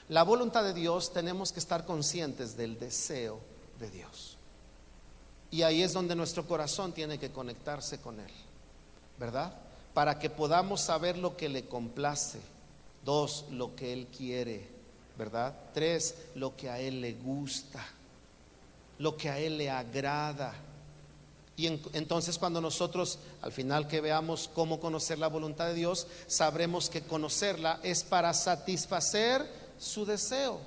la voluntad de Dios, tenemos que estar conscientes del deseo de Dios. Y ahí es donde nuestro corazón tiene que conectarse con Él, ¿verdad? Para que podamos saber lo que le complace. 2, lo que Él quiere, ¿verdad? 3, lo que a Él le gusta, lo que a Él le agrada. Y entonces, cuando nosotros al final que veamos cómo conocer la voluntad de Dios, sabremos que conocerla es para satisfacer su deseo,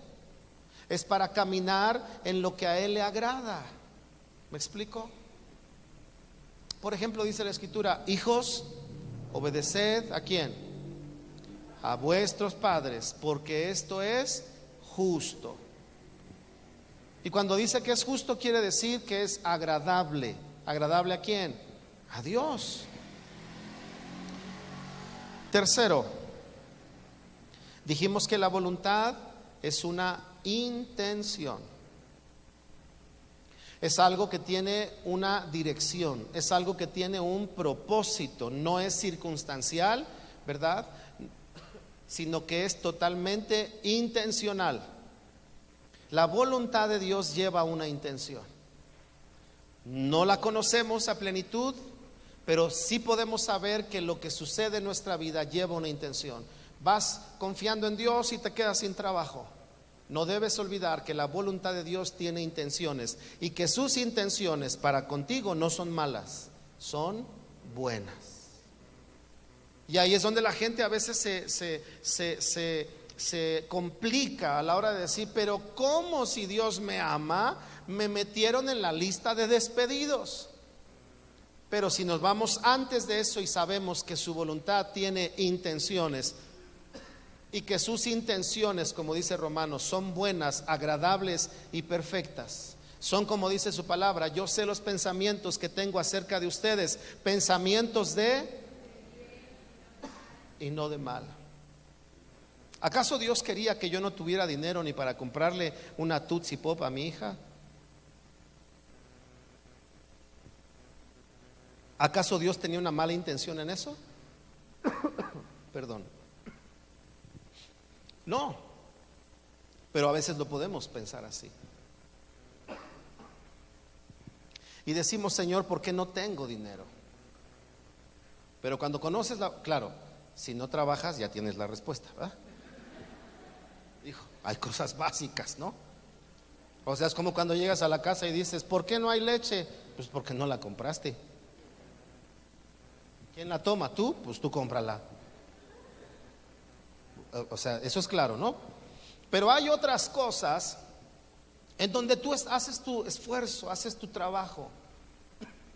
es para caminar en lo que a Él le agrada. ¿Me explico? Por ejemplo, dice la Escritura: hijos, obedeced ¿a quién? A vuestros padres, porque esto es justo. Y cuando dice que es justo, quiere decir que es agradable. ¿Agradable a quién? A Dios. Tercero, dijimos que la voluntad es una intención. Es algo que tiene una dirección, es algo que tiene un propósito, no es circunstancial, ¿verdad? Sino que es totalmente intencional. La voluntad de Dios lleva una intención. No la conocemos a plenitud, pero sí podemos saber que lo que sucede en nuestra vida lleva una intención. Vas confiando en Dios y te quedas sin trabajo. No debes olvidar que la voluntad de Dios tiene intenciones, y que sus intenciones para contigo no son malas, son buenas. Y ahí es donde la gente a veces se complica a la hora de decir: pero ¿cómo, si Dios me ama, me metieron en la lista de despedidos. Pero si nos vamos antes de eso y sabemos que su voluntad tiene intenciones y que sus intenciones, como dice Romanos, son buenas, agradables y perfectas. Son, como dice su palabra, yo sé los pensamientos que tengo acerca de ustedes, pensamientos de y no de mal. ¿Acaso Dios quería que yo no tuviera dinero ni para comprarle una Tootsie Pop a mi hija? ¿Acaso Dios tenía una mala intención en eso? Perdón. No, pero a veces lo podemos pensar así. Y decimos, Señor, ¿por qué no tengo dinero? Pero cuando conoces claro, si no trabajas ya tienes la respuesta, ¿verdad? Hijo, hay cosas básicas, ¿no? O sea, es como cuando llegas a la casa y dices, ¿por qué no hay leche? Pues porque no la compraste. ¿Quién la toma? ¿Tú? Pues tú cómprala. O sea, eso es claro, ¿no? Pero hay otras cosas en donde tú haces tu esfuerzo, haces tu trabajo,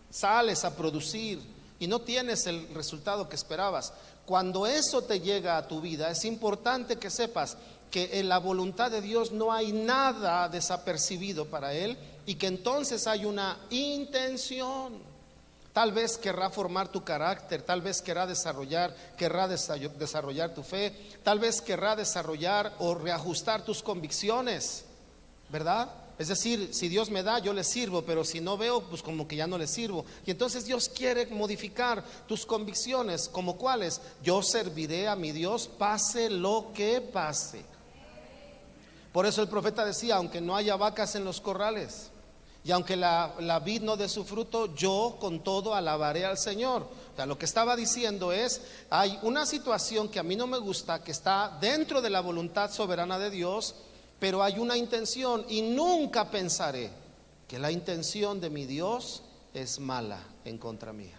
sales a producir y no tienes el resultado que esperabas. Cuando eso te llega a tu vida, es importante que sepas que en la voluntad de Dios no hay nada desapercibido para Él y que entonces hay una intención. Tal vez querrá formar tu carácter, tal vez querrá desarrollar tu fe, tal vez querrá desarrollar o reajustar tus convicciones, ¿verdad? Es decir, si Dios me da, yo le sirvo, pero si no veo, pues como que ya no le sirvo. Y entonces Dios quiere modificar tus convicciones, ¿como cuáles? Yo serviré a mi Dios, pase lo que pase. Por eso el profeta decía, aunque no haya vacas en los corrales, y aunque la vid no dé su fruto, yo con todo alabaré al Señor. O sea, lo que estaba diciendo es, hay una situación que a mí no me gusta, que está dentro de la voluntad soberana de Dios, pero hay una intención y nunca pensaré que la intención de mi Dios es mala en contra mía.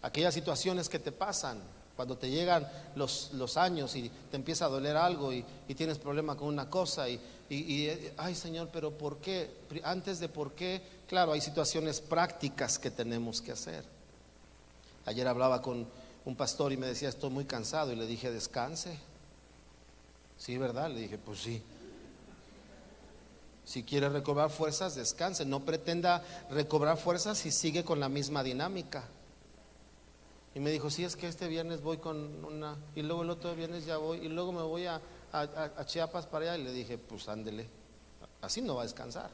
Aquellas situaciones que te pasan cuando te llegan los años y te empieza a doler algo y tienes problema con una cosa y ay Señor, pero ¿por qué? Antes de por qué, claro, hay situaciones prácticas que tenemos que hacer. Ayer hablaba con un pastor y me decía, estoy muy cansado, y le dije, descanse. Sí, ¿verdad? Le dije, pues sí. Si quiere recobrar fuerzas, descanse. No pretenda recobrar fuerzas si sigue con la misma dinámica. Y me dijo, sí, es que este viernes voy con una, y luego el otro viernes ya voy, y luego me voy a Chiapas para allá. Y le dije, pues ándele, así no va a descansar.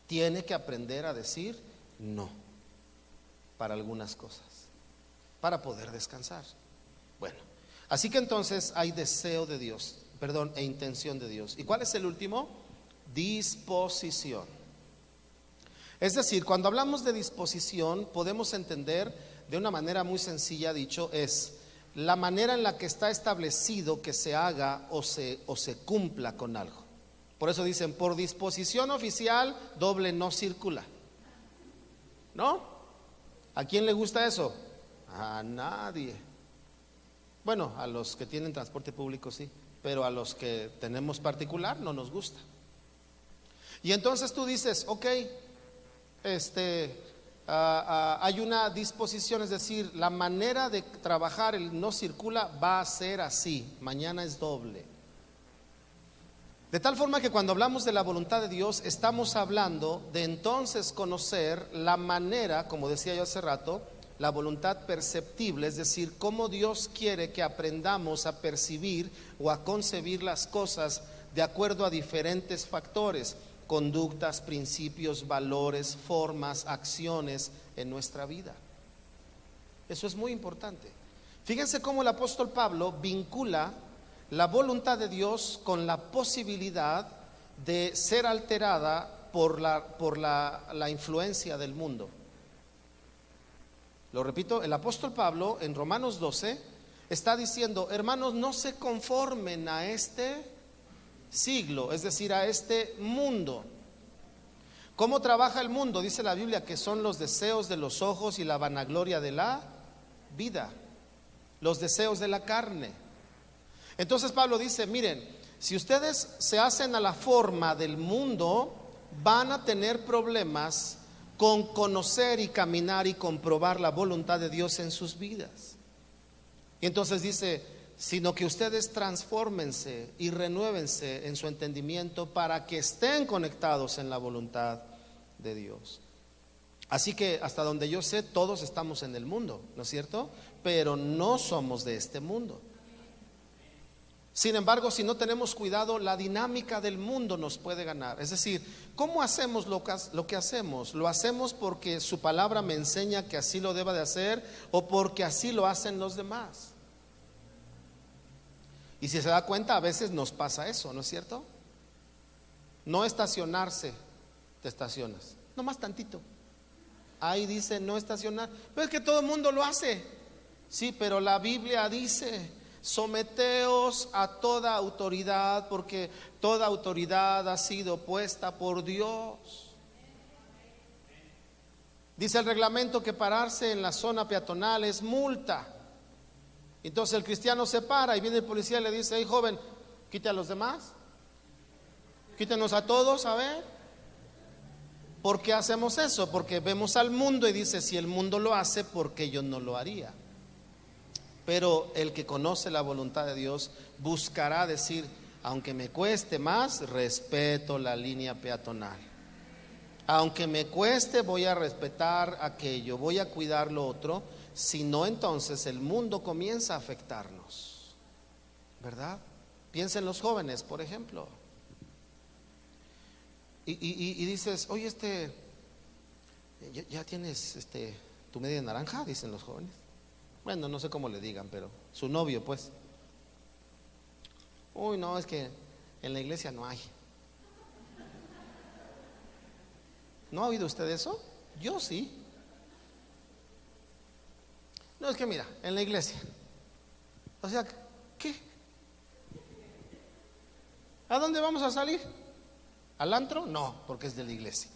Tiene que aprender a decir no para algunas cosas, para poder descansar. Bueno, así que entonces hay deseo de Dios, e intención de Dios. ¿Y cuál es el último? Disposición. Es decir, cuando hablamos de disposición, podemos entender de una manera muy sencilla, dicho, es la manera en la que está establecido que se haga o se cumpla con algo. Por eso dicen, por disposición oficial, doble no circula. ¿No? ¿A quién le gusta eso? A nadie. Bueno, a los que tienen transporte público sí, pero a los que tenemos particular no nos gusta. Y entonces tú dices, ok, hay una disposición, es decir, la manera de trabajar el no circula va a ser así, mañana es doble. De tal forma que cuando hablamos de la voluntad de Dios, estamos hablando de entonces conocer la manera, como decía yo hace rato, la voluntad perceptible, es decir, cómo Dios quiere que aprendamos a percibir o a concebir las cosas de acuerdo a diferentes factores, conductas, principios, valores, formas, acciones en nuestra vida. Eso es muy importante. Fíjense cómo el apóstol Pablo vincula la voluntad de Dios con la posibilidad de ser alterada por la influencia del mundo. Lo repito, el apóstol Pablo en Romanos 12 está diciendo, hermanos, no se conformen a este siglo, es decir, a este mundo. ¿Cómo trabaja el mundo? Dice la Biblia que son los deseos de los ojos y la vanagloria de la vida, los deseos de la carne. Entonces Pablo dice, miren, si ustedes se hacen a la forma del mundo, van a tener problemas con conocer y caminar y comprobar la voluntad de Dios en sus vidas. Y entonces dice, sino que ustedes transfórmense y renuévense en su entendimiento para que estén conectados en la voluntad de Dios. Así que hasta donde yo sé, todos estamos en el mundo, ¿no es cierto? Pero no somos de este mundo. Sin embargo, si no tenemos cuidado, la dinámica del mundo nos puede ganar. Es decir, ¿cómo hacemos lo que hacemos? ¿Lo hacemos porque su palabra me enseña que así lo deba de hacer o porque así lo hacen los demás? Y si se da cuenta, a veces nos pasa eso, ¿no es cierto? No estacionarse, te estacionas, nomás tantito. Ahí dice no estacionar, pero es que todo el mundo lo hace. Sí, pero la Biblia dice: someteos a toda autoridad, porque toda autoridad ha sido puesta por Dios. Dice el reglamento que pararse en la zona peatonal es multa. Entonces el cristiano se para y viene el policía y le dice: hey, joven, quite a los demás, quítenos a todos, a ver. ¿Por qué hacemos eso? Porque vemos al mundo y dice: si el mundo lo hace, ¿por qué yo no lo haría? Pero el que conoce la voluntad de Dios buscará decir: aunque me cueste más, respeto la línea peatonal. Aunque me cueste, voy a respetar aquello, voy a cuidar lo otro. Si no, entonces el mundo comienza a afectarnos, ¿verdad? Piensen los jóvenes, por ejemplo. Y dices: oye, ya tienes tu media naranja, dicen los jóvenes. Bueno, no sé cómo le digan, pero su novio, pues. Uy, no, es que en la iglesia no hay. ¿No ha oído usted eso? Yo sí. No, es que mira, en la iglesia. O sea, ¿qué? ¿A dónde vamos a salir? ¿Al antro? No, porque es de la iglesia.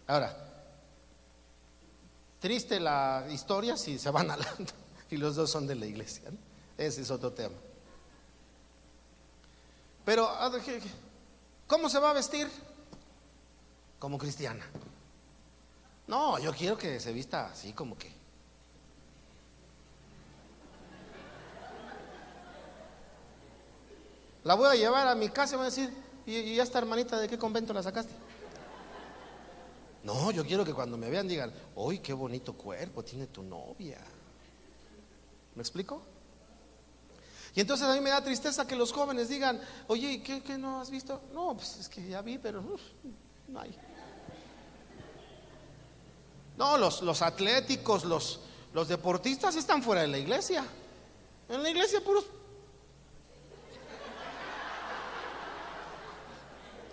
Ahora, triste la historia si se van al antro y los dos son de la iglesia, ¿no? Ese es otro tema. Pero, ¿cómo se va a vestir? Como cristiana. No, yo quiero que se vista así como que. La voy a llevar a mi casa y voy a decir: ¿y esta hermanita de qué convento la sacaste? No, yo quiero que cuando me vean digan: ¡uy, qué bonito cuerpo tiene tu novia! ¿Me explico? Y entonces a mí me da tristeza que los jóvenes digan: oye, ¿qué no has visto? No, pues es que ya vi, pero no hay. No, los atléticos, los deportistas están fuera de la iglesia. En la iglesia puros.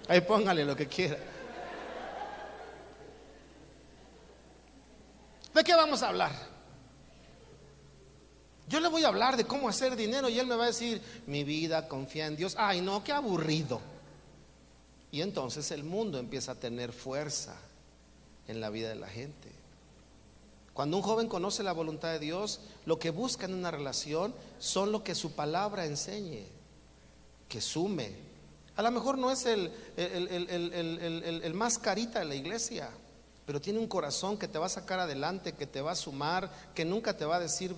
Ahí póngale lo que quiera. ¿De qué vamos a hablar? Yo le voy a hablar de cómo hacer dinero y él me va a decir: mi vida confía en Dios. Ay, no, qué aburrido. Y entonces el mundo empieza a tener fuerza en la vida de la gente. Cuando un joven conoce la voluntad de Dios, lo que busca en una relación son lo que su palabra enseñe, que sume. A lo mejor no es el más carita de la iglesia, pero tiene un corazón que te va a sacar adelante, que te va a sumar, que nunca te va a decir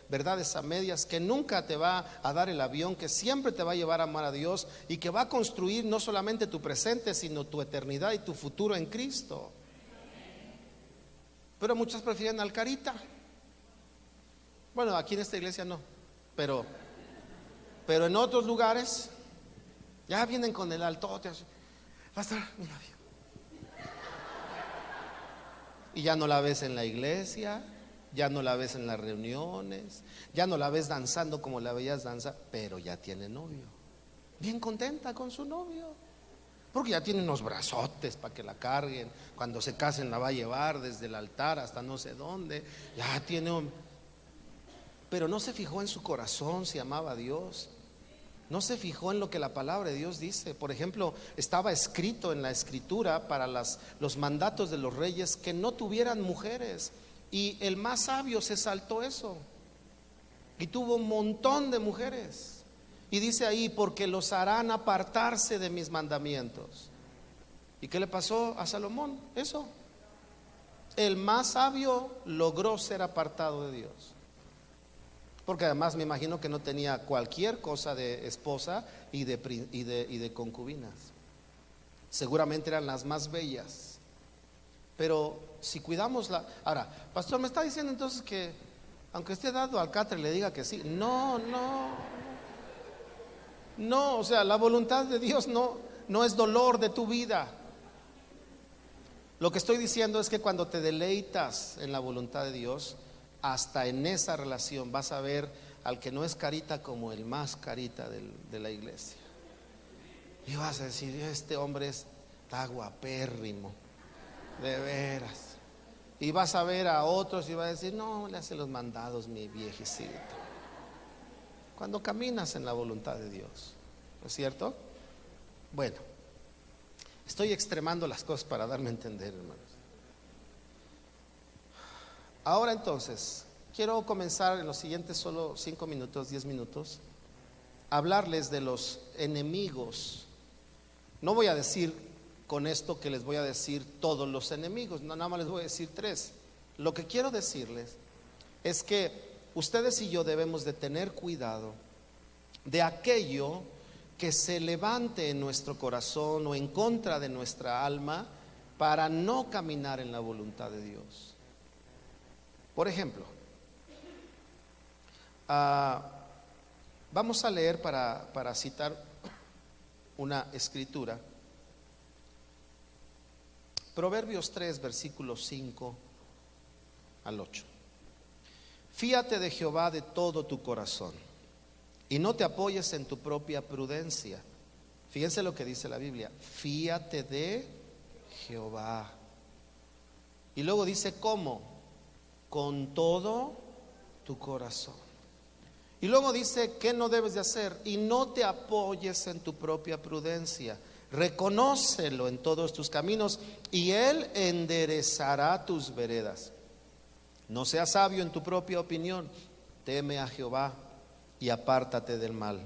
verdades a medias, que nunca te va a dar el avión, que siempre te va a llevar a amar a Dios y que va a construir no solamente tu presente, sino tu eternidad y tu futuro en Cristo. Pero muchos prefieren al carita. Bueno, aquí en esta iglesia no, pero en otros lugares ya vienen con el altote así: pastor, mira bien. Y ya no la ves en la iglesia, ya no la ves en las reuniones, ya no la ves danzando como la veías danzar, pero ya tiene novio. Bien contenta con su novio, porque ya tiene unos brazotes para que la carguen. Cuando se casen la va a llevar desde el altar hasta no sé dónde. Ya tiene pero no se fijó en su corazón si amaba a Dios. No se fijó en lo que la palabra de Dios dice. Por ejemplo, estaba escrito en la escritura para los mandatos de los reyes que no tuvieran mujeres. Y el más sabio se saltó eso y tuvo un montón de mujeres. Y dice ahí, porque los harán apartarse de mis mandamientos. ¿Y qué le pasó a Salomón? Eso. El más sabio logró ser apartado de Dios. Porque además me imagino que no tenía cualquier cosa de esposa y de concubinas. Seguramente eran las más bellas. Pero si cuidamos la... Ahora, pastor, ¿me está diciendo entonces que aunque esté dado al catre le diga que sí? No, o sea, la voluntad de Dios no es dolor de tu vida. Lo que estoy diciendo es que cuando te deleitas en la voluntad de Dios, hasta en esa relación vas a ver al que no es carita como el más carita de la iglesia. Y vas a decir, este hombre está guapérrimo, de veras. Y vas a ver a otros y vas a decir, no, le hace los mandados mi viejecito. Cuando caminas en la voluntad de Dios, ¿no es cierto? Bueno, estoy extremando las cosas para darme a entender, hermanos. Ahora entonces, quiero comenzar en los siguientes solo 5 minutos, 10 minutos, a hablarles de los enemigos. No voy a decir con esto que les voy a decir todos los enemigos, no, nada más les voy a decir 3. Lo que quiero decirles es que ustedes y yo debemos de tener cuidado de aquello que se levante en nuestro corazón o en contra de nuestra alma para no caminar en la voluntad de Dios. Por ejemplo, vamos a leer para citar una escritura, Proverbios 3, versículos 5 al 8. Fíate de Jehová de todo tu corazón y no te apoyes en tu propia prudencia. Fíjense lo que dice la Biblia, fíate de Jehová. Y luego dice, ¿cómo? Con todo tu corazón. Y luego dice, ¿qué no debes de hacer? Y no te apoyes en tu propia prudencia. Reconócelo en todos tus caminos y Él enderezará tus veredas. No seas sabio en tu propia opinión, teme a Jehová y apártate del mal,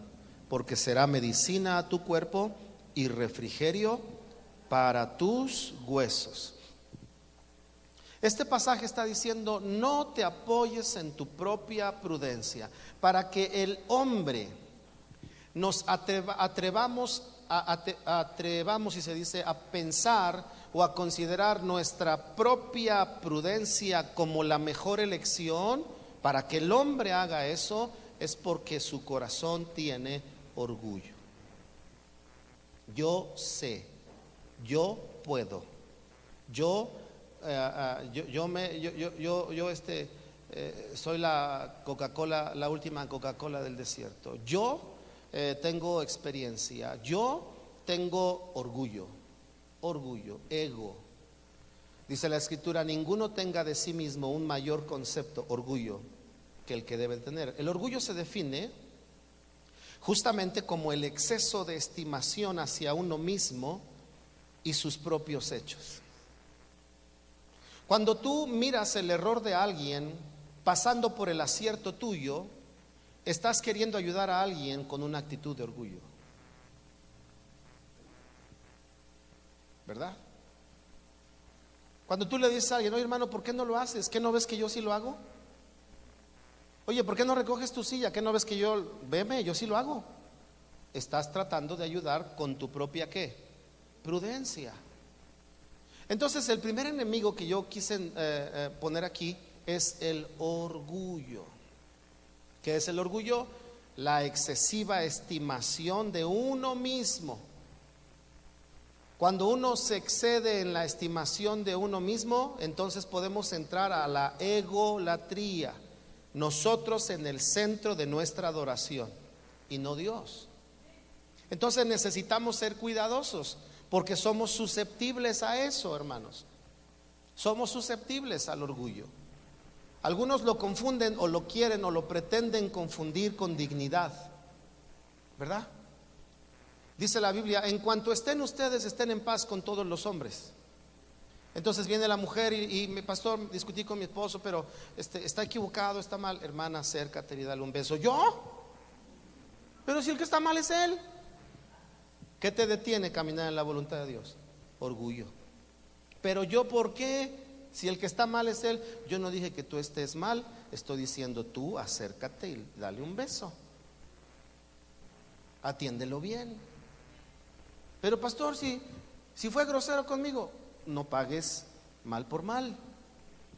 porque será medicina a tu cuerpo y refrigerio para tus huesos. Este pasaje está diciendo, no te apoyes en tu propia prudencia, para que el hombre nos atrevamos, si se dice, a pensar o a considerar nuestra propia prudencia como la mejor elección. Para que el hombre haga eso es porque su corazón tiene orgullo. Yo sé, yo puedo, soy la Coca-Cola, la última Coca-Cola del desierto. Yo tengo experiencia, yo tengo orgullo, ego. Dice la escritura, ninguno tenga de sí mismo un mayor concepto, orgullo, que el que debe tener. El orgullo se define justamente como el exceso de estimación hacia uno mismo y sus propios hechos. Cuando tú miras el error de alguien pasando por el acierto tuyo, estás queriendo ayudar a alguien con una actitud de orgullo, ¿verdad? Cuando tú le dices a alguien, oye hermano, ¿por qué no lo haces? ¿Qué no ves que yo sí lo hago? Oye, ¿por qué no recoges tu silla? ¿Qué no ves que veme, yo sí lo hago? Estás tratando de ayudar con tu propia ¿qué? Prudencia. Entonces el primer enemigo que yo quise poner aquí es el orgullo. ¿Qué es el orgullo? La excesiva estimación de uno mismo. Cuando uno se excede en la estimación de uno mismo, entonces podemos entrar a la egolatría. Nosotros en el centro de nuestra adoración y no Dios. Entonces necesitamos ser cuidadosos porque somos susceptibles a eso, hermanos. Somos susceptibles al orgullo. Algunos lo confunden o lo quieren o lo pretenden confundir con dignidad, ¿verdad? Dice la Biblia, en cuanto estén ustedes, estén en paz con todos los hombres. Entonces viene la mujer y mi pastor, discutí con mi esposo, pero está equivocado, está mal. Hermana, acércate y dale un beso. ¿Yo? Pero si el que está mal es él. ¿Qué te detiene caminar en la voluntad de Dios? Orgullo. Pero yo, ¿por qué? Si el que está mal es él. Yo no dije que tú estés mal, estoy diciendo tú acércate y dale un beso. Atiéndelo bien. Pero pastor, si fue grosero conmigo, no pagues mal por mal,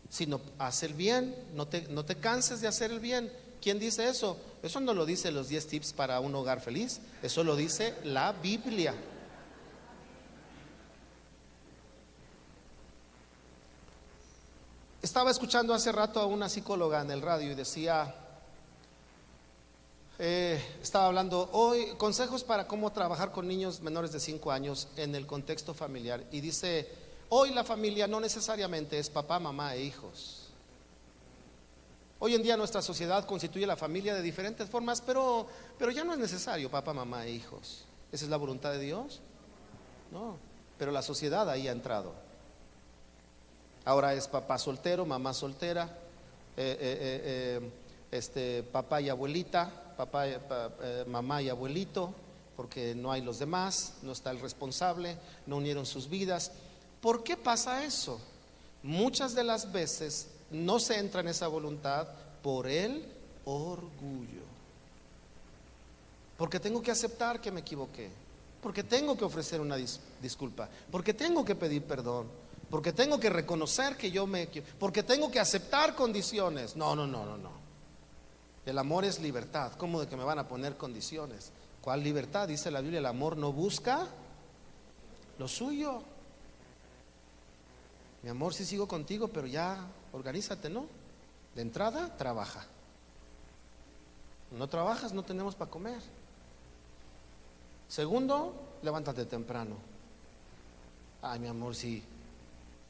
sino haz el bien, no te canses de hacer el bien. ¿Quién dice eso? Eso no lo dice los 10 tips para un hogar feliz, eso lo dice la Biblia. Estaba escuchando hace rato a una psicóloga en el radio y decía, estaba hablando hoy consejos para cómo trabajar con niños menores de 5 años en el contexto familiar, y dice, hoy la familia no necesariamente es papá, mamá e hijos. Hoy en día nuestra sociedad constituye la familia de diferentes formas, pero ya no es necesario papá, mamá e hijos. ¿Esa es la voluntad de Dios? No, pero la sociedad ahí ha entrado. Ahora es papá soltero, mamá soltera, papá y abuelita, mamá y abuelito, porque no hay los demás, no está el responsable, no unieron sus vidas. ¿Por qué pasa eso? Muchas de las veces no se entra en esa voluntad por el orgullo. Porque tengo que aceptar que me equivoqué, porque tengo que ofrecer una disculpa, porque tengo que pedir perdón, porque tengo que reconocer que yo me equivoqué, porque tengo que aceptar condiciones. No. El amor es libertad. ¿Cómo de que me van a poner condiciones? ¿Cuál libertad? Dice la Biblia, el amor no busca lo suyo. Mi amor, sí sigo contigo, pero ya organízate, ¿no? De entrada, trabaja. No trabajas, no tenemos para comer. Segundo, levántate temprano. Ay, mi amor, sí.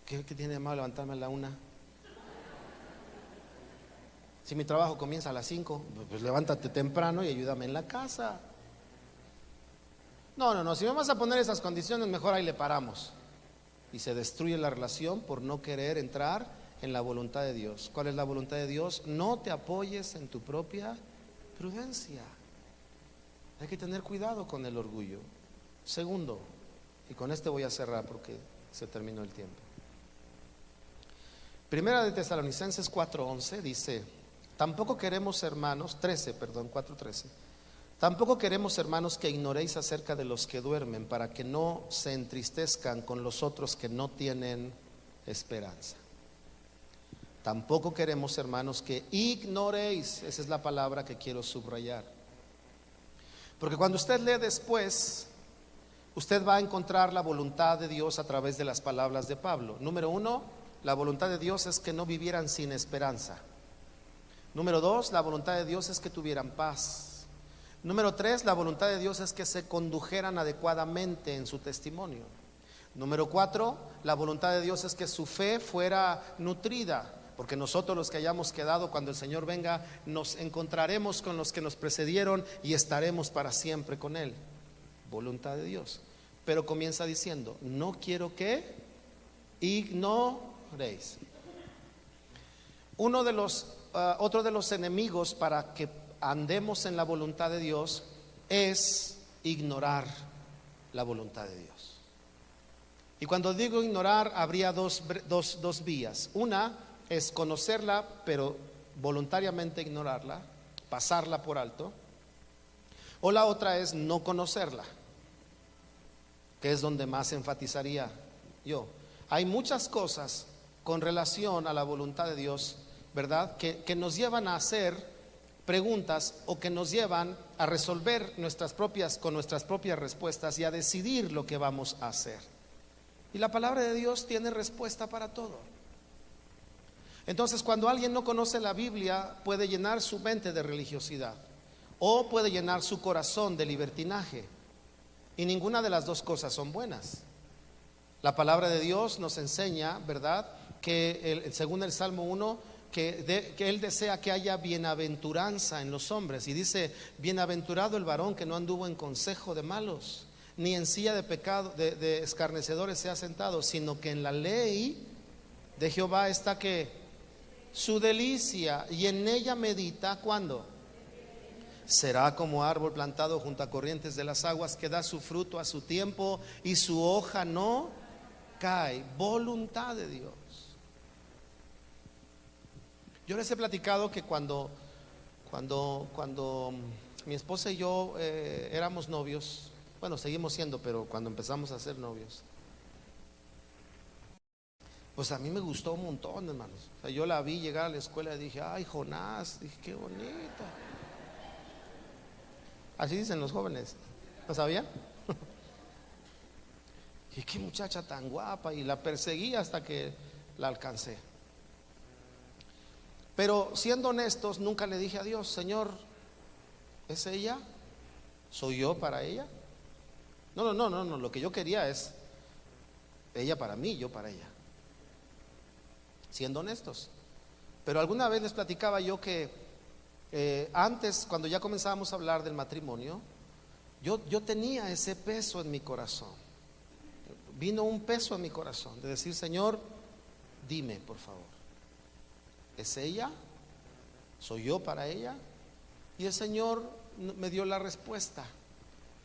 ¿Qué tiene de malo levantarme a la 1? Si mi trabajo comienza a las 5, pues levántate temprano y ayúdame en la casa. No, si me vas a poner esas condiciones, mejor ahí le paramos. Y se destruye la relación por no querer entrar en la voluntad de Dios. ¿Cuál es la voluntad de Dios? No te apoyes en tu propia prudencia. Hay que tener cuidado con el orgullo. Segundo, y con este voy a cerrar porque se terminó el tiempo. Primera de Tesalonicenses 4:11 dice, tampoco queremos hermanos, 4:13, tampoco queremos hermanos que ignoréis acerca de los que duermen, para que no se entristezcan con los otros que no tienen esperanza. Tampoco queremos hermanos que ignoréis, esa es la palabra que quiero subrayar. Porque cuando usted lee después, usted va a encontrar la voluntad de Dios a través de las palabras de Pablo. Número 1, la voluntad de Dios es que no vivieran sin esperanza. Número 2, la voluntad de Dios es que tuvieran paz. Número 3, la voluntad de Dios es que se condujeran adecuadamente en su testimonio. Número 4, la voluntad de Dios es que su fe fuera nutrida, porque nosotros los que hayamos quedado cuando el Señor venga, nos encontraremos con los que nos precedieron y estaremos para siempre con Él. Voluntad de Dios. Pero comienza diciendo, no quiero que ignoréis. Otro de los enemigos para que andemos en la voluntad de Dios es ignorar la voluntad de Dios. Y cuando digo ignorar, habría dos vías. Una es conocerla, pero voluntariamente ignorarla, pasarla por alto. O la otra es no conocerla, que es donde más enfatizaría yo. Hay muchas cosas con relación a la voluntad de Dios, ¿verdad?, que nos llevan a hacer preguntas o que nos llevan a resolver con nuestras propias respuestas y a decidir lo que vamos a hacer. Y la palabra de Dios tiene respuesta para todo. Entonces, cuando alguien no conoce la Biblia, puede llenar su mente de religiosidad o puede llenar su corazón de libertinaje, y ninguna de las dos cosas son buenas. La palabra de Dios nos enseña, ¿verdad?, que según el Salmo 1, que Él desea que haya bienaventuranza en los hombres, y dice, bienaventurado el varón que no anduvo en consejo de malos, ni en silla de pecado de escarnecedores se ha sentado, sino que en la ley de Jehová está que su delicia, y en ella medita. ¿Cuándo? Será como árbol plantado junto a corrientes de las aguas, que da su fruto a su tiempo y su hoja no cae. Voluntad de Dios. Yo les he platicado que cuando mi esposa y yo éramos novios, bueno, seguimos siendo, pero cuando empezamos a ser novios, pues a mí me gustó un montón, hermanos. O sea, yo la vi llegar a la escuela y dije, ay, Jonás, dije, qué bonita. Así dicen los jóvenes, ¿no sabían? Y qué muchacha tan guapa, y la perseguí hasta que la alcancé. Pero siendo honestos, nunca le dije a Dios, Señor, ¿es ella? ¿Soy yo para ella? No, lo que yo quería es ella para mí, yo para ella. Siendo honestos. Pero alguna vez les platicaba yo que antes, cuando ya comenzábamos a hablar del matrimonio, yo tenía ese peso en mi corazón. Vino un peso en mi corazón de decir, Señor, dime por favor, ¿es ella? ¿Soy yo para ella? Y el Señor me dio la respuesta.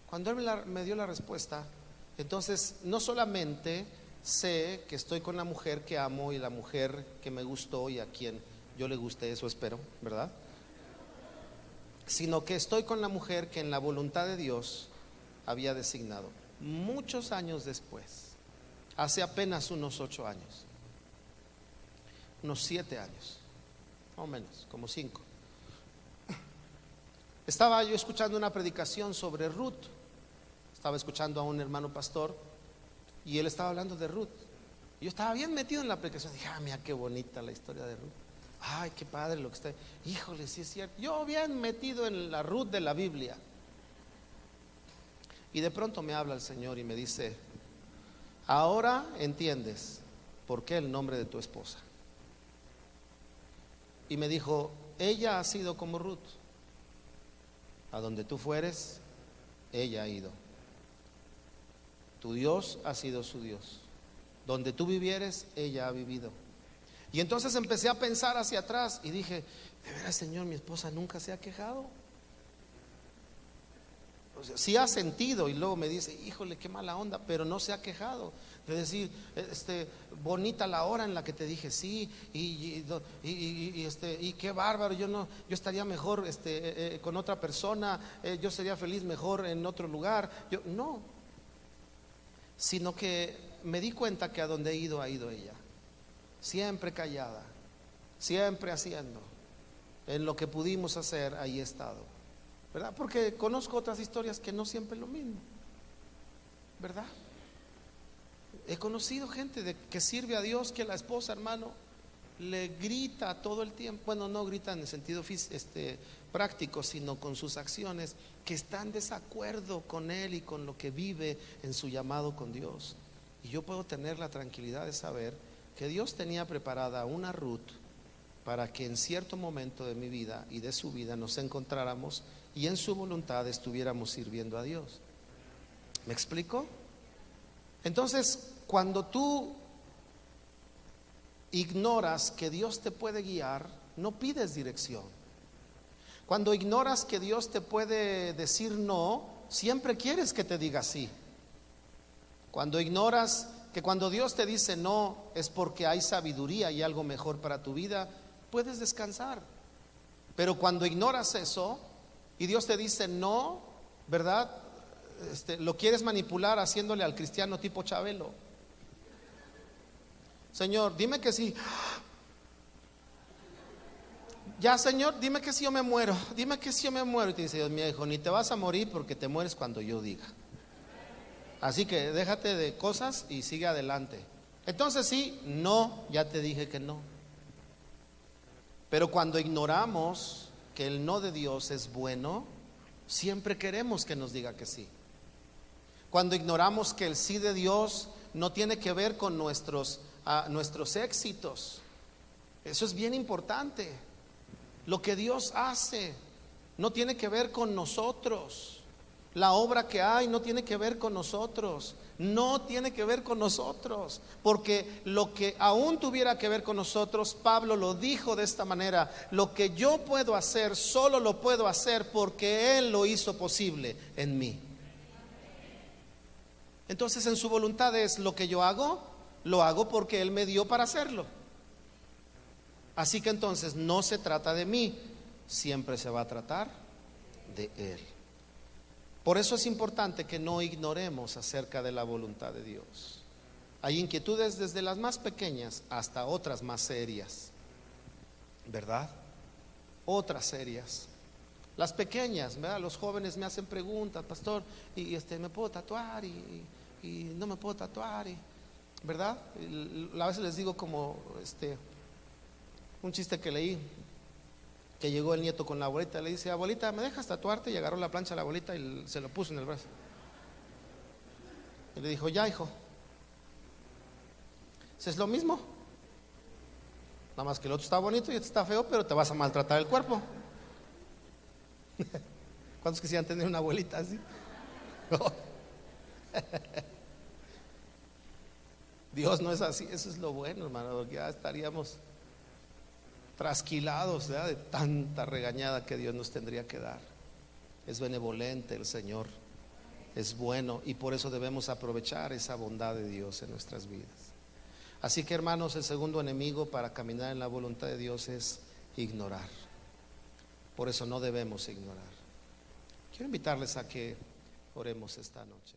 Cuando Él me dio la respuesta, entonces no solamente sé que estoy con la mujer que amo y la mujer que me gustó y a quien yo le guste, eso espero, ¿verdad? Sino que estoy con la mujer que en la voluntad de Dios había designado. Muchos años después, hace apenas unos 8 años, unos 7 años, más o menos, como 5. Estaba yo escuchando una predicación sobre Ruth. Estaba escuchando a un hermano pastor y él estaba hablando de Ruth. Yo estaba bien metido en la predicación. Dije, mira qué bonita la historia de Ruth. Ay, qué padre lo que está. Híjole, sí es cierto. Yo bien metido en la Ruth de la Biblia. Y de pronto me habla el Señor y me dice, ahora entiendes por qué el nombre de tu esposa. Y me dijo, ella ha sido como Ruth. A donde tú fueres, ella ha ido. Tu Dios ha sido su Dios. Donde tú vivieres, ella ha vivido. Y entonces empecé a pensar hacia atrás y dije, de veras, Señor, mi esposa nunca se ha quejado. O sea, sí ha sentido, y luego me dice, híjole, qué mala onda, pero no se ha quejado. De decir, bonita la hora en la que te dije sí, y qué bárbaro, yo estaría mejor con otra persona, yo sería feliz mejor en otro lugar. No, sino que me di cuenta que a donde he ido, ha ido ella. Siempre callada, siempre haciendo. En lo que pudimos hacer, ahí he estado, ¿verdad? Porque conozco otras historias que no siempre es lo mismo, ¿verdad? He conocido gente que sirve a Dios, que la esposa, hermano, le grita todo el tiempo. Bueno, no grita en el sentido práctico, sino con sus acciones, que está en desacuerdo con él y con lo que vive en su llamado con Dios. Y yo puedo tener la tranquilidad de saber que Dios tenía preparada una Ruth para que en cierto momento de mi vida y de su vida nos encontráramos y en su voluntad estuviéramos sirviendo a Dios. ¿Me explico? Entonces, cuando tú ignoras que Dios te puede guiar, no pides dirección. Cuando ignoras que Dios te puede decir no, siempre quieres que te diga sí. Cuando ignoras que cuando Dios te dice no es porque hay sabiduría y algo mejor para tu vida, puedes descansar. Pero cuando ignoras eso y Dios te dice no, ¿verdad? Lo quieres manipular haciéndole al cristiano tipo Chabelo. Señor, dime que sí. Ya, Señor, dime que si yo me muero. Dime que si yo me muero. Y te dice Dios, mi hijo, ni te vas a morir porque te mueres cuando yo diga. Así que déjate de cosas y sigue adelante. Entonces sí, no, ya te dije que no. Pero cuando ignoramos que el no de Dios es bueno, siempre queremos que nos diga que sí. Cuando ignoramos que el sí de Dios no tiene que ver con nuestros éxitos. Eso es bien importante. Lo que Dios hace no tiene que ver con nosotros. La obra que hay no tiene que ver con nosotros, no tiene que ver con nosotros, porque lo que aún tuviera que ver con nosotros, Pablo lo dijo de esta manera: lo que yo puedo hacer, solo lo puedo hacer porque Él lo hizo posible en mí. Entonces, en su voluntad es: lo que yo hago, lo hago porque Él me dio para hacerlo. Así que entonces no se trata de mí, siempre se va a tratar de Él. Por eso es importante que no ignoremos acerca de la voluntad de Dios. Hay inquietudes desde las más pequeñas hasta otras más serias, ¿verdad? Otras serias. Las pequeñas, ¿verdad? Los jóvenes me hacen preguntas: pastor, y ¿me puedo tatuar? Y no me puedo tatuar, ¿verdad? A veces les digo como un chiste que leí, que llegó el nieto con la abuelita, le dice: abuelita, ¿me dejas tatuarte? Y agarró la plancha a la abuelita y se lo puso en el brazo. Y le dijo: ya, hijo. Es lo mismo, nada más que el otro está bonito y este está feo, pero te vas a maltratar el cuerpo. ¿Cuántos quisieran tener una abuelita así? Dios no es así. Eso es lo bueno, hermano, porque ya estaríamos trasquilados, ¿verdad?, de tanta regañada que Dios nos tendría que dar. Es benevolente el Señor, es bueno, y por eso debemos aprovechar esa bondad de Dios en nuestras vidas. Así que, hermanos, el segundo enemigo para caminar en la voluntad de Dios es ignorar. Por eso no debemos ignorar. Quiero invitarles a que oremos esta noche.